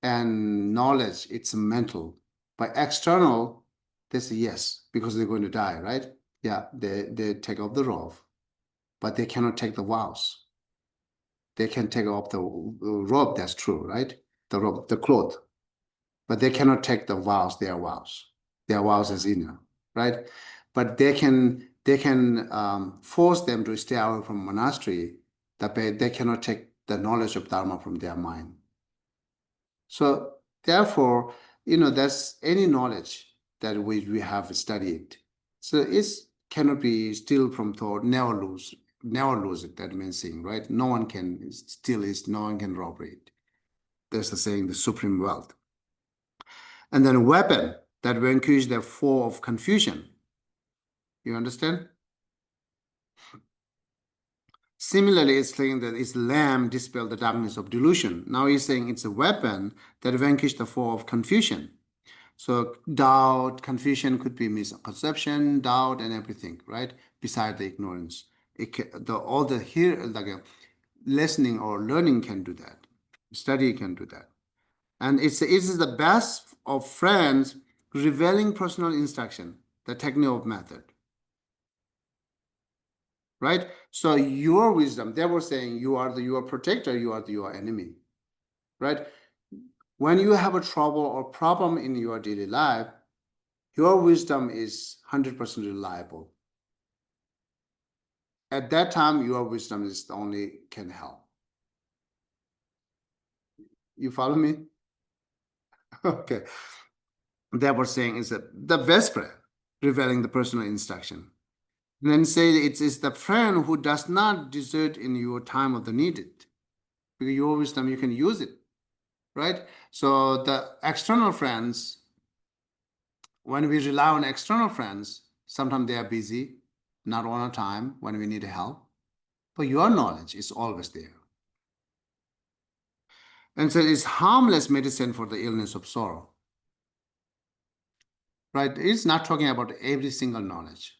[SPEAKER 1] and knowledge, it's mental. By external, they say yes, because they're going to die, right? Yeah, they take off the robe, but they cannot take the vows. They can take off the robe, that's true, right? The robe, the cloth. But they cannot take the vows, their vows. Their vows is inner, right? But they can force them to stay away from monastery, that they cannot take the knowledge of Dharma from their mind. So therefore, that's any knowledge that we have studied. So it cannot be steal from thought, never lose it. That means saying, right? No one can steal it, no one can rob it. That's the saying, the supreme wealth. And then a weapon that vanquish the foe of confusion. You understand? Similarly, it's saying that its lamp dispel the darkness of delusion. Now he's saying it's a weapon that vanquish the foe of confusion. So doubt, confusion could be misconception, doubt, and everything, right? Beside the ignorance, all the here like listening or learning can do that. Study can do that, and it is the best of friends revealing personal instruction, the technique of method, right? So your wisdom, they were saying you are your protector, you are your enemy, right? When you have a trouble or problem in your daily life, your wisdom is 100% reliable. At that time, your wisdom is the only can help. You follow me? Okay. Therefore, saying is that the best friend, revealing the personal instruction. And then say it's the friend who does not desert in your time of the needed. Because your wisdom, you can use it, right? So the external friends, when we rely on external friends, sometimes they are busy, not all the time when we need help. But your knowledge is always there. And so it's harmless medicine for the illness of sorrow. Right? It's not talking about every single knowledge.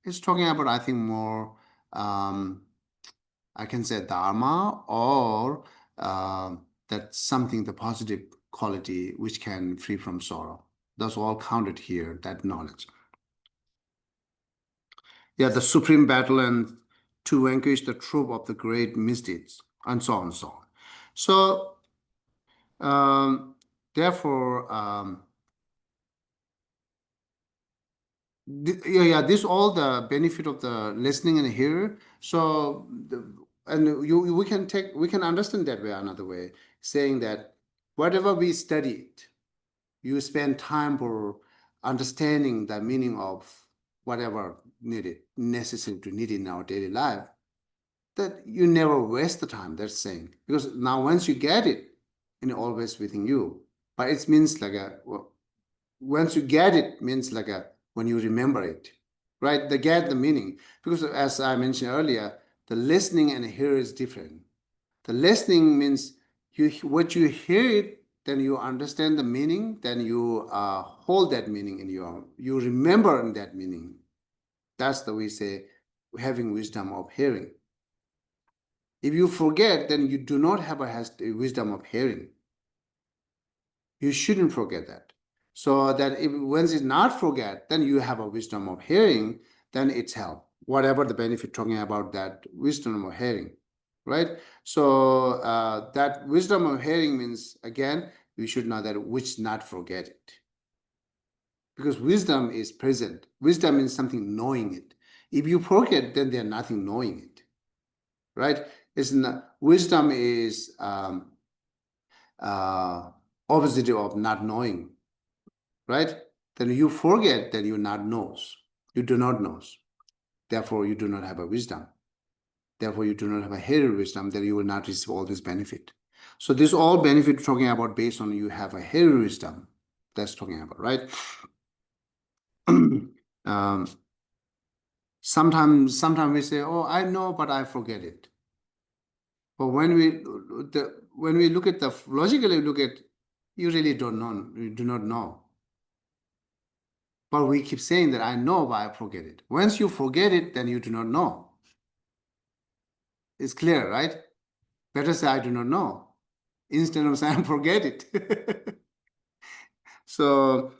[SPEAKER 1] It's talking about, I think, more, I can say Dharma or that's something, the positive quality which can free from sorrow. That's all counted here, that knowledge. Yeah, the supreme battle and to vanquish the troop of the great misdeeds, and so on and so on. So, therefore, yeah, this all the benefit of the listening and hear. So, we can understand that way another way, saying that whatever we studied, you spend time for understanding the meaning of whatever necessary to need in our daily life. That you never waste the time. That's saying, because now once you get it, it's always within you. But it means like once you get it means like when you remember it, right? They get the meaning, because as I mentioned earlier, the listening and hear is different. The listening means what you hear it, then you understand the meaning, then you hold that meaning in you remember in that meaning. That's the way we say having wisdom of hearing. If you forget, then you do not have a wisdom of hearing. You shouldn't forget that. So that if once it's not forget, then you have a wisdom of hearing, then it's help. Whatever the benefit talking about that wisdom of hearing, right? So that wisdom of hearing means, again, you should know that which not forget it. Because wisdom is present. Wisdom means something knowing it. If you forget, then there's nothing knowing it, right? It's not, wisdom is opposite of not knowing, right? Then you forget, then you not knows. You do not knows. Therefore, you do not have a wisdom. Therefore, you do not have a hidden wisdom, then you will not receive all this benefit. So this all benefit talking about based on you have a hidden wisdom. That's talking about, right? Sometimes we say, oh, I know, but I forget it. But when we look at the logically look at, you really don't know, you do not know. But we keep saying that I know, but I forget it. Once you forget it, then you do not know. It's clear, right? Better say I do not know instead of saying forget it. So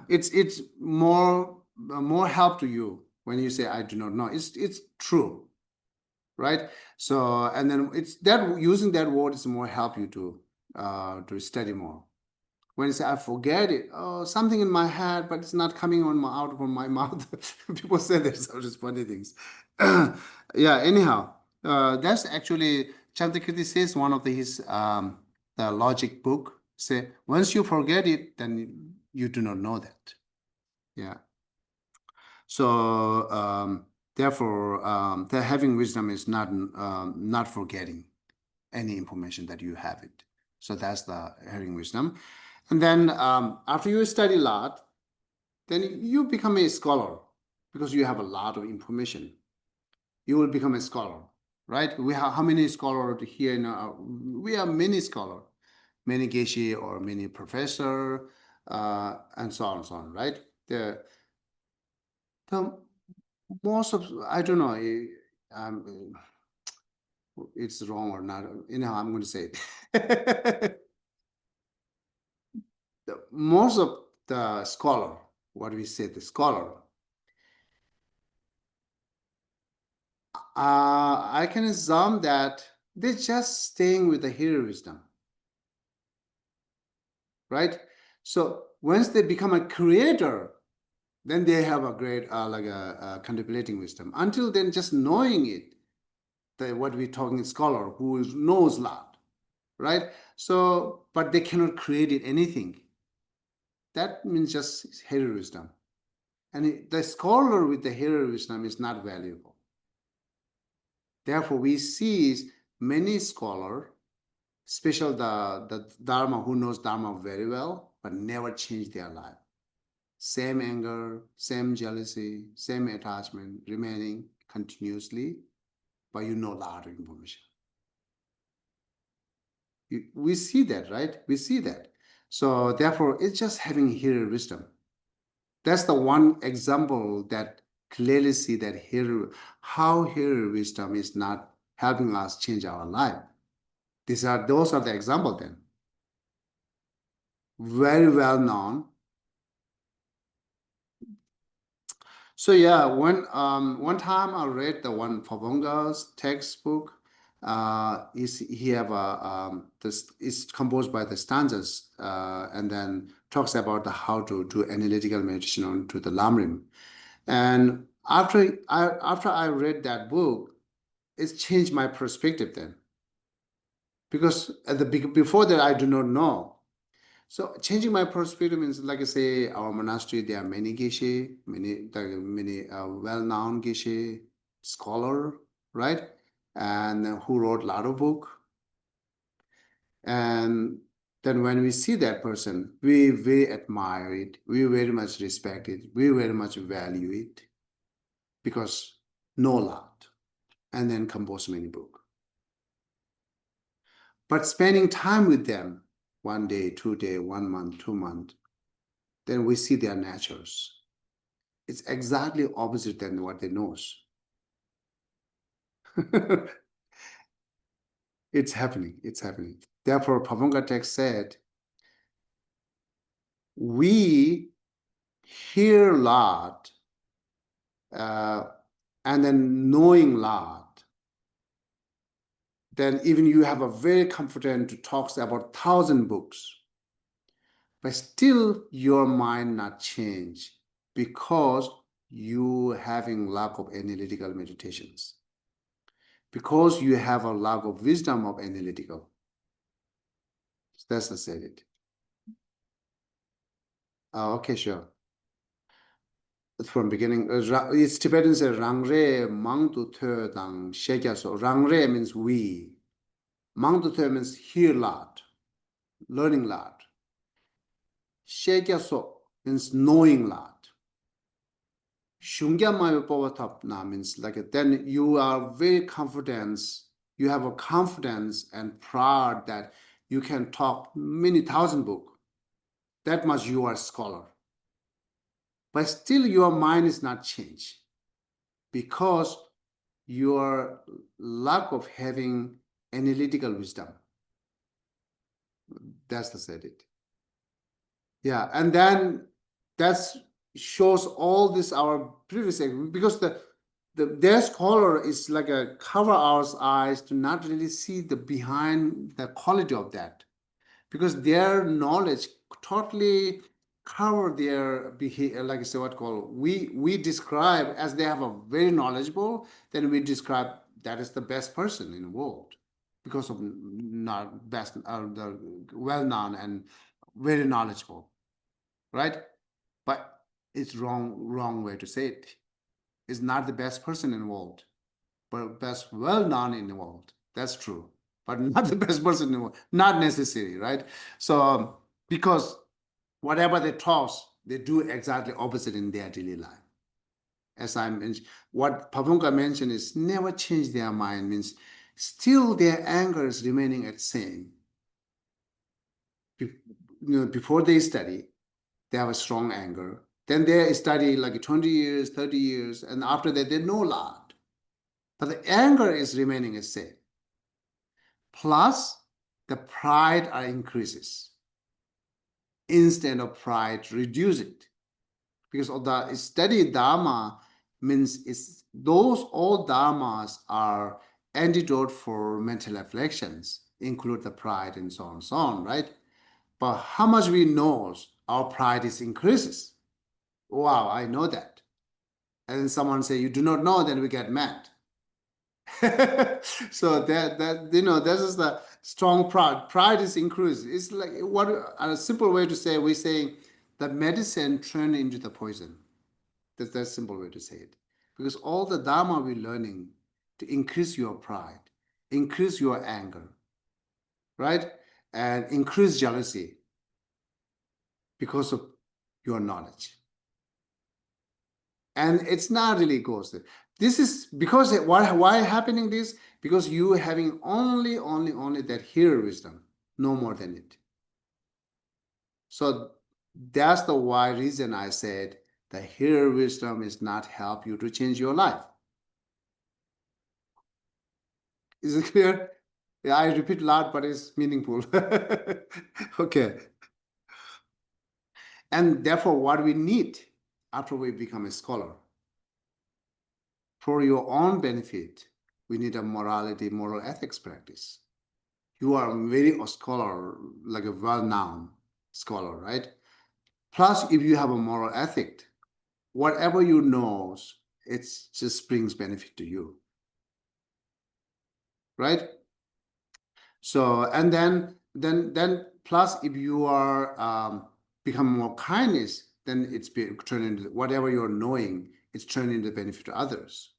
[SPEAKER 1] it's more help to you when you say I do not know. It's true, right? So and then it's that using that word is more help you to study more. When you say I forget it, oh, something in my head, but it's not coming out of my mouth. People say there's all these funny things. Yeah. Anyhow, that's actually Chandrakirti says one of his the logic book. Say once you forget it, then you do not know that. Yeah. So therefore, the having wisdom is not forgetting any information that you have it. So that's the having wisdom. And then after you study a lot, then you become a scholar because you have a lot of information. You will become a scholar, right? We have how many scholars here now? We have many scholars, many Geshe or many professor, and so on and so on, right? The most of, I don't know, it's wrong or not. I'm going to say it. Most of the scholar, what we say, the scholar, I can assume that they're just staying with the hero wisdom, right? So once they become a creator, then they have a great like a contemplating wisdom. Until then, just knowing it, what we're talking scholar who knows a lot, right? So, but they cannot create anything. That means just hidden wisdom. And the scholar with the hidden wisdom is not valuable. Therefore, we see many scholars, especially the Dharma, who knows Dharma very well, but never change their life. Same anger, same jealousy, same attachment remaining continuously, but you know a lot of information. We see that, right? We see that. So therefore, it's just having hidden wisdom. That's the one example that clearly see that how hidden wisdom is not helping us change our life. Those are the examples then. Very well known. So yeah, one time I read the one Pabonga's textbook. He have this is composed by the stanzas, and then talks about how to do analytical meditation onto the Lamrim. And after I read that book, it's changed my perspective then. Because at the before that I do not know. So changing my perspective means, like I say, our monastery, there are many Geshe, many well-known Geshe scholar, right? And who wrote a lot of book. And then when we see that person, we very admire it, we very much respect it, we very much value it, because know a lot, and then compose many book. But spending time with them, 1 day, 2 day, 1 month, 2 months, then we see their natures. It's exactly opposite than what they knows. It's happening. It's happening. Therefore, Pabonga text said, we hear a lot, and then knowing a lot, then even you have a very confident to talk about 1,000 books, but still your mind not change because you having lack of analytical meditations, because you have a lack of wisdom of analytical. That's the said it. Okay, sure. From beginning, it's Tibetan says Rangre Mangtu The Dang Shekyaso. Rangre means we. Mangtu The means hear lot, learning lot. Shekyaso means knowing lot. Shungyamayo Pavatapna means like then you are very confident, you have a confidence and pride that you can talk many thousand books. That much you are a scholar. But still your mind is not changed because your lack of having analytical wisdom. That's the said it. Yeah, and then that shows all this our previous, because their scholar is like a cover our eyes to not really see the behind the quality of that, because their knowledge totally cover their behavior, like I say, what called we describe as they have a very knowledgeable, then we describe that is the best person in the world because of not best, the well-known and very knowledgeable, right? But it's wrong way to say it. It's not the best person in the world, but best well-known in the world. That's true, but not the best person in the world. Not necessary, right? So because whatever they talk, they do exactly opposite in their daily life. As I mentioned, what Pabonga mentioned is never change their mind, means still their anger is remaining at same. Before they study, they have a strong anger. Then they study like 20 years, 30 years, and after that they know a lot. But the anger is remaining the same. Plus, the pride increases. Instead of pride, reduce it. Because of the study Dharma means those all Dharmas are antidote for mental afflictions, include the pride and so on, right? But how much we know, our pride is increases. Wow, I know that. And then someone say, you do not know, then we get mad. So that this is the strong pride. Pride is increased. It's like what a simple way to say, we're saying the medicine turned into the poison. That's a simple way to say it. Because all the Dharma we're learning to increase your pride, increase your anger, right? And increase jealousy because of your knowledge. And it's not really goes there. This is because why happening this? Because you having only that here wisdom, no more than it. So that's the why reason I said the here wisdom is not help you to change your life. Is it clear? Yeah, I repeat loud, but it's meaningful. Okay. And therefore, what we need after we become a scholar, for your own benefit, we need a morality, moral ethics practice. You are very a scholar, like a well-known scholar, right? Plus, if you have a moral ethic, whatever you know, it just brings benefit to you, right? So, and then plus, if you are become more kindness, then it's turned into whatever you're knowing, it's turned into benefit to others.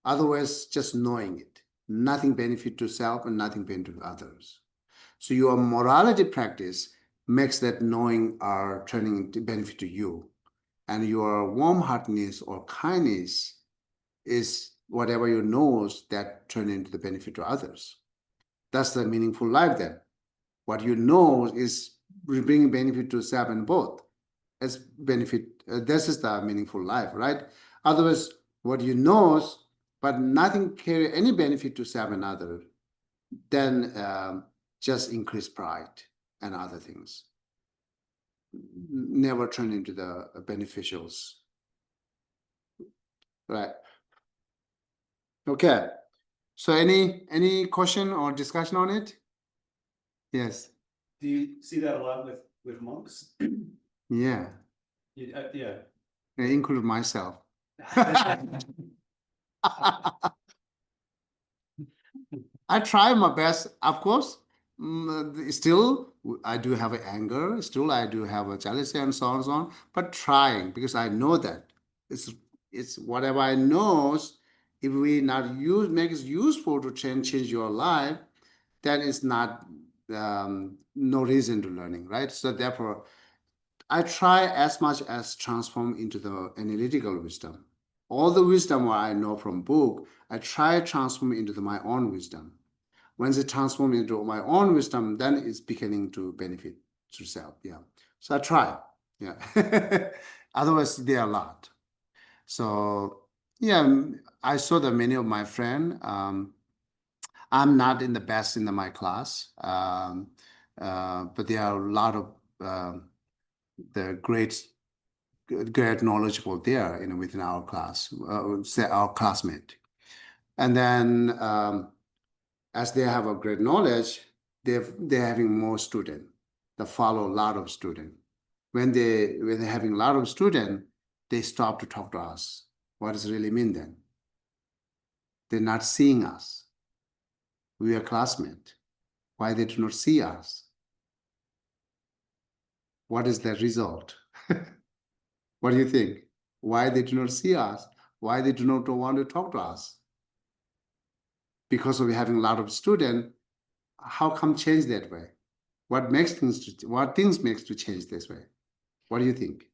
[SPEAKER 1] Otherwise, just knowing it, nothing benefit to self and nothing benefit to others. So your morality practice makes that knowing are turning into benefit to you. And your warm-heartedness or kindness is whatever you know that turn into the benefit to others. That's the meaningful life then. What you know is bringing benefit to self and both. As benefit, this is the meaningful life, right? Otherwise, what you know, but nothing carry any benefit to self and other, then just increase pride and other things. Never turn into the beneficials. Right. Okay. So any question or discussion on it? Yes.
[SPEAKER 5] Do you see that a lot with monks?
[SPEAKER 1] Yeah.
[SPEAKER 5] Yeah.
[SPEAKER 1] I include myself. I try my best, of course. Still, I do have anger. Still, I do have a jealousy and so on and so on. But trying, because I know that it's whatever I know. If we not make it useful to change your life, then it's not no reason to learning, right? So therefore, I try as much as transform into the analytical wisdom. All the wisdom what I know from book, I try transform into my own wisdom. Once it transforms into my own wisdom, then it's beginning to benefit to self. Yeah. So I try. Yeah. Otherwise, there are a lot. So yeah, I saw that many of my friends. I'm not in the best in my class, but there are a lot of the great knowledgeable there, within our class, say our classmate. And then as they have a great knowledge, they're having more students that follow a lot of students. When they're having a lot of students, they stop to talk to us. What does it really mean then? They're not seeing us. We are classmates. Why they do not see us? What is the result? What do you think? Why they do not see us? Why they do not want to talk to us? Because of having a lot of students, how come change that way? What things makes to change this way? What do you think?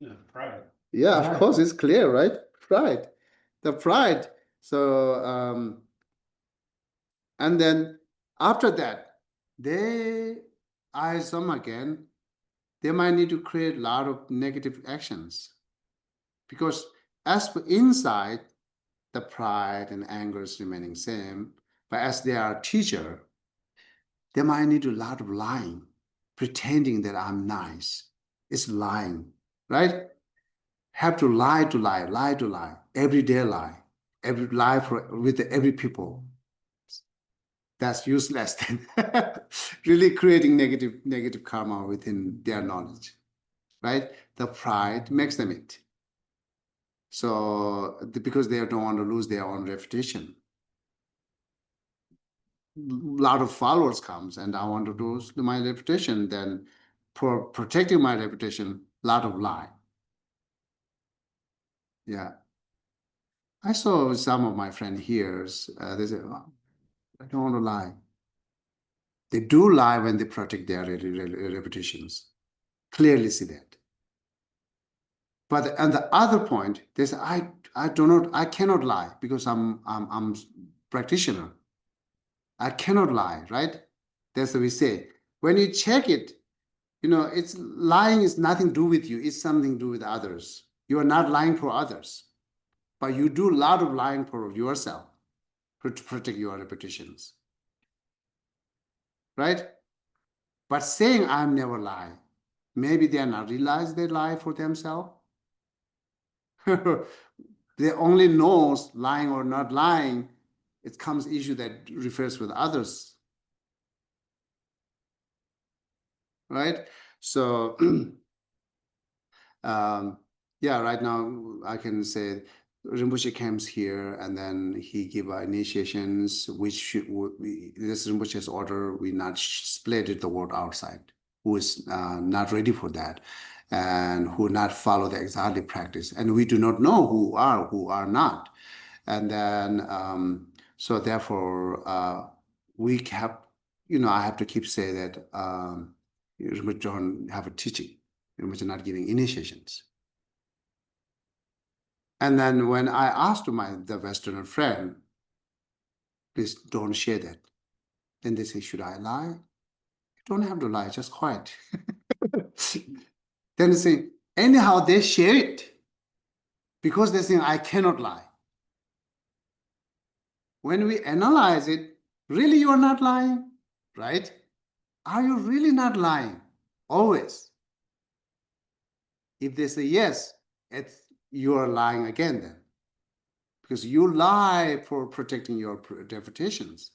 [SPEAKER 5] Yeah, pride.
[SPEAKER 1] Yeah, of
[SPEAKER 2] Pride.
[SPEAKER 1] course, it's clear, right? Pride. The pride. So, and then after that, some again, they might need to create a lot of negative actions. Because as for inside, the pride and anger is remaining same, but as they are a teacher, they might need a lot of lying, pretending that I'm nice. It's lying, right? Have to lie to lie, lie to lie, every day lie, every lie with every people. That's useless. Really creating negative karma within their knowledge, right? The pride makes them it. So because they don't want to lose their own reputation. lot of followers comes and I want to do my reputation, then for protecting my reputation, lot of lie. Yeah. I saw some of my friends here, they say, "Oh, I don't want to lie." They do lie when they protect their reputations. Clearly see that. But on the other point, they say, I cannot lie because I'm practitioner. I cannot lie, right? That's what we say. When you check it, it's lying is nothing to do with you. It's something to do with others. You are not lying for others, but you do a lot of lying for yourself to protect your reputations, right? But saying I'm never lie, maybe they are not realize they lie for themselves. They only knows lying or not lying. It comes issue that refers with others, right? So yeah, right now I can say Rinpoche comes here and then he give initiations, which this Rinpoche's order, we not split it the word outside, who is not ready for that and who not follow the exactly practice. And we do not know who are not. And then, so therefore, we have, I have to keep say that Rinpoche don't have a teaching. Rinpoche not giving initiations. And then when I asked the Westerner friend, please don't share that. Then they say, should I lie? You don't have to lie, just quiet. Then they say, anyhow, they share it because they say, I cannot lie. When we analyze it, really you are not lying, right? Are you really not lying? Always. If they say yes, you are lying again then. Because you lie for protecting your reputations.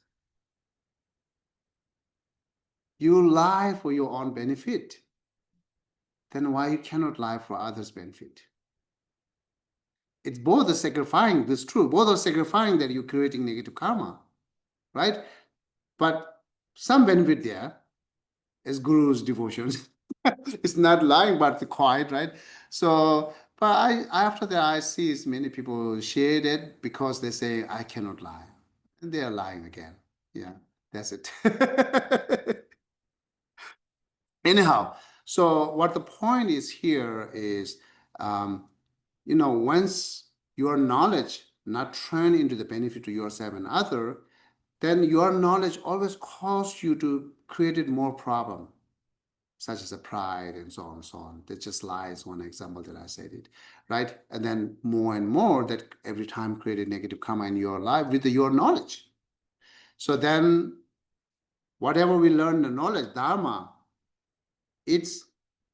[SPEAKER 1] You lie for your own benefit. Then why you cannot lie for others' benefit? It's both a sacrificing, this is true, both are sacrificing that you're creating negative karma, right? But some benefit there is Guru's devotions. It's not lying, but the quiet, right? So, but after that, I see many people share it because they say, I cannot lie. And they are lying again. Yeah, that's it. Anyhow, so what the point is here is, once your knowledge not turn into the benefit to yourself and other, then your knowledge always causes you to create more problem, such as a pride and so on and so on. That just lies one example that I said it, right? And then more and more that every time created negative karma in your life with your knowledge. So then whatever we learn the knowledge, Dharma, it's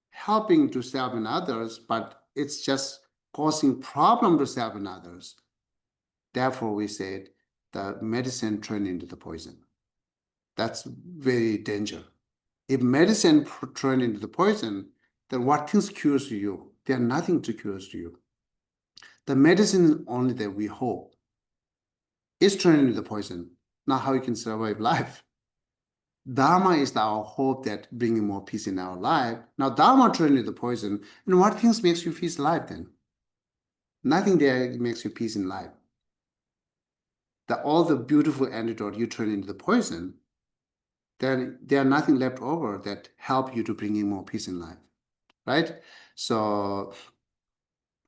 [SPEAKER 1] helping to self and others, but it's just causing problem to self and others. Therefore, we said the medicine turned into the poison. That's very danger. If medicine turn into the poison, then what things cures you? There are nothing to cure you. The medicine only that we hope is turning into the poison, not how you can survive life. Dharma is our hope that bringing more peace in our life. Now Dharma turning into the poison, and what things makes you peace alive then? Nothing there makes you peace in life. All the beautiful antidote you turn into the poison, then there are nothing left over that help you to bring in more peace in life, right? So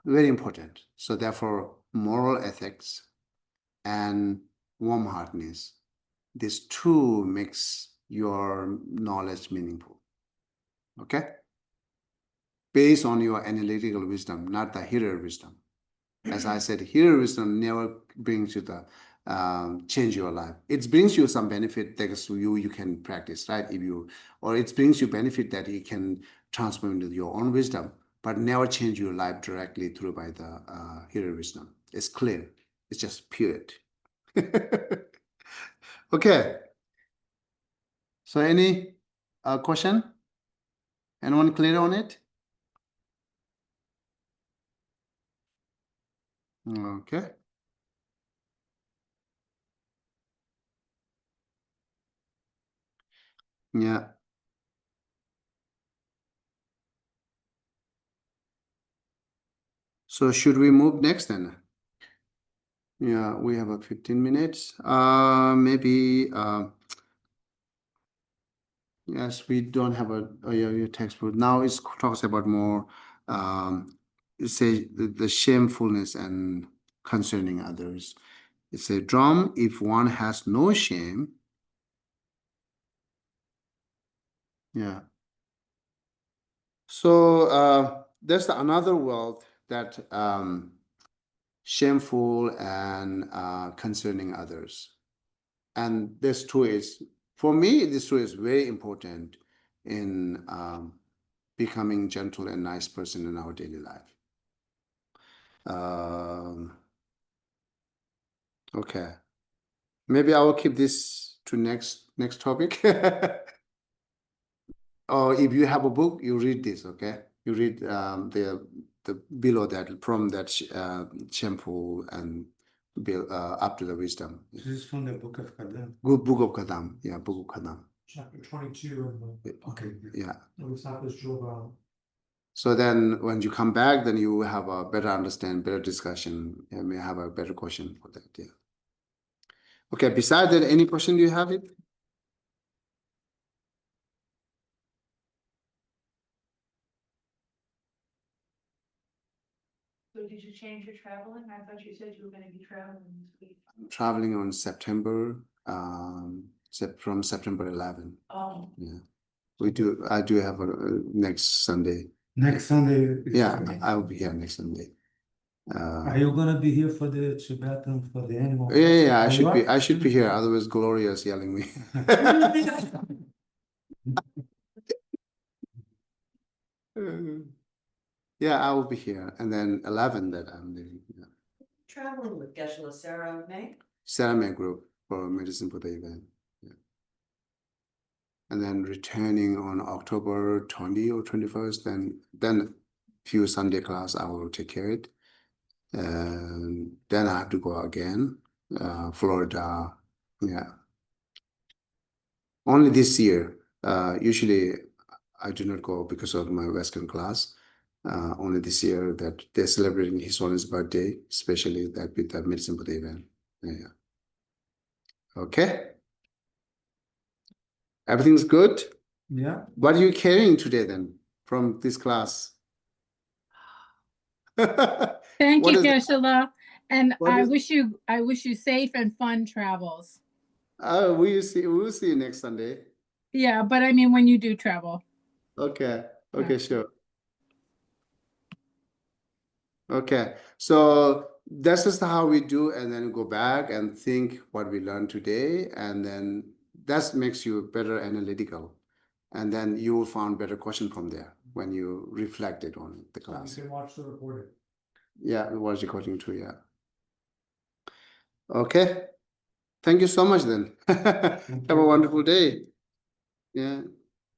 [SPEAKER 1] very important. So therefore, moral ethics and warm-heartedness, these two makes your knowledge meaningful. Okay? Based on your analytical wisdom, not the hearer wisdom. As I said, hearer wisdom never brings you the change your life. It brings you some benefit that you can practice, right? Or it brings you benefit that you can transform into your own wisdom, but never change your life directly through by the hearer wisdom. It's clear. It's just pure. Okay. So any question? Anyone clear on it? Okay. Yeah. So should we move next then? Yeah, we have a 15 minutes. Maybe yes, we don't have a your textbook. Now it talks about more say the shamefulness and concerning others. It's a drum if one has no shame. Yeah. So there's another world that shameful and concerning others. And this too is, for me, this too is very important in becoming gentle and nice person in our daily life. Okay. Maybe I will keep this to next topic. Or if you have a book, you read this, okay? You read the below that from that shameful and up to the wisdom.
[SPEAKER 2] This is from the Book of Kadam.
[SPEAKER 1] Good Book of Kadam. Yeah, Book of Kadam.
[SPEAKER 4] Chapter 22 in the
[SPEAKER 2] Okay.
[SPEAKER 1] Yeah.
[SPEAKER 4] Bodhisattva's Jewel.
[SPEAKER 1] So then when you come back, then you will have a better understand, better discussion, and may have a better question for that. Yeah. Okay, besides that, any question do you have it?
[SPEAKER 3] So did you change your traveling? I thought you said you were gonna be traveling this week.
[SPEAKER 1] I'm traveling on September, from September 11.
[SPEAKER 3] Oh,
[SPEAKER 1] Yeah. I do have a next Sunday.
[SPEAKER 2] Next Sunday. is-
[SPEAKER 1] Yeah, I will be here next Sunday.
[SPEAKER 2] Are you gonna be here for the Tibetan, for the animal?
[SPEAKER 1] Yeah,
[SPEAKER 2] Are you are?
[SPEAKER 1] I should be here. Otherwise, Gloria is yelling me. Yeah, I will be here, and then 11 that I'm leaving. Yeah.
[SPEAKER 6] Traveling with Geshe May.
[SPEAKER 1] Ceramic group for Medicine Buddha event. Yeah. And then returning on October 20 or 21st, then few Sunday class I will take care of it. And then I have to go again, Florida. Yeah. Only this year. Usually I do not go because of my Western class. Only this year that they're celebrating His Holiness birthday, especially that with the Medicine Buddha event. Yeah. Okay. Everything's good.
[SPEAKER 2] Yeah.
[SPEAKER 1] What are you carrying today then from this class?
[SPEAKER 7] Thank
[SPEAKER 1] What
[SPEAKER 7] you,
[SPEAKER 1] is it?
[SPEAKER 7] Geshe-la. And
[SPEAKER 1] What
[SPEAKER 7] I
[SPEAKER 1] is-
[SPEAKER 7] wish you safe and fun travels.
[SPEAKER 1] We'll see you next Sunday.
[SPEAKER 7] Yeah, but I mean when you do travel.
[SPEAKER 1] Okay.
[SPEAKER 7] Yeah.
[SPEAKER 1] Okay, sure. Okay. So that's just how we do, and then go back and think what we learned today, and then that makes you better analytical. And then you will find better question from there when you reflected on the
[SPEAKER 4] You
[SPEAKER 1] class.
[SPEAKER 4] can watch the recording.
[SPEAKER 1] Yeah, watch recording too, yeah. Okay. Thank you so much then. Have a wonderful day. Yeah.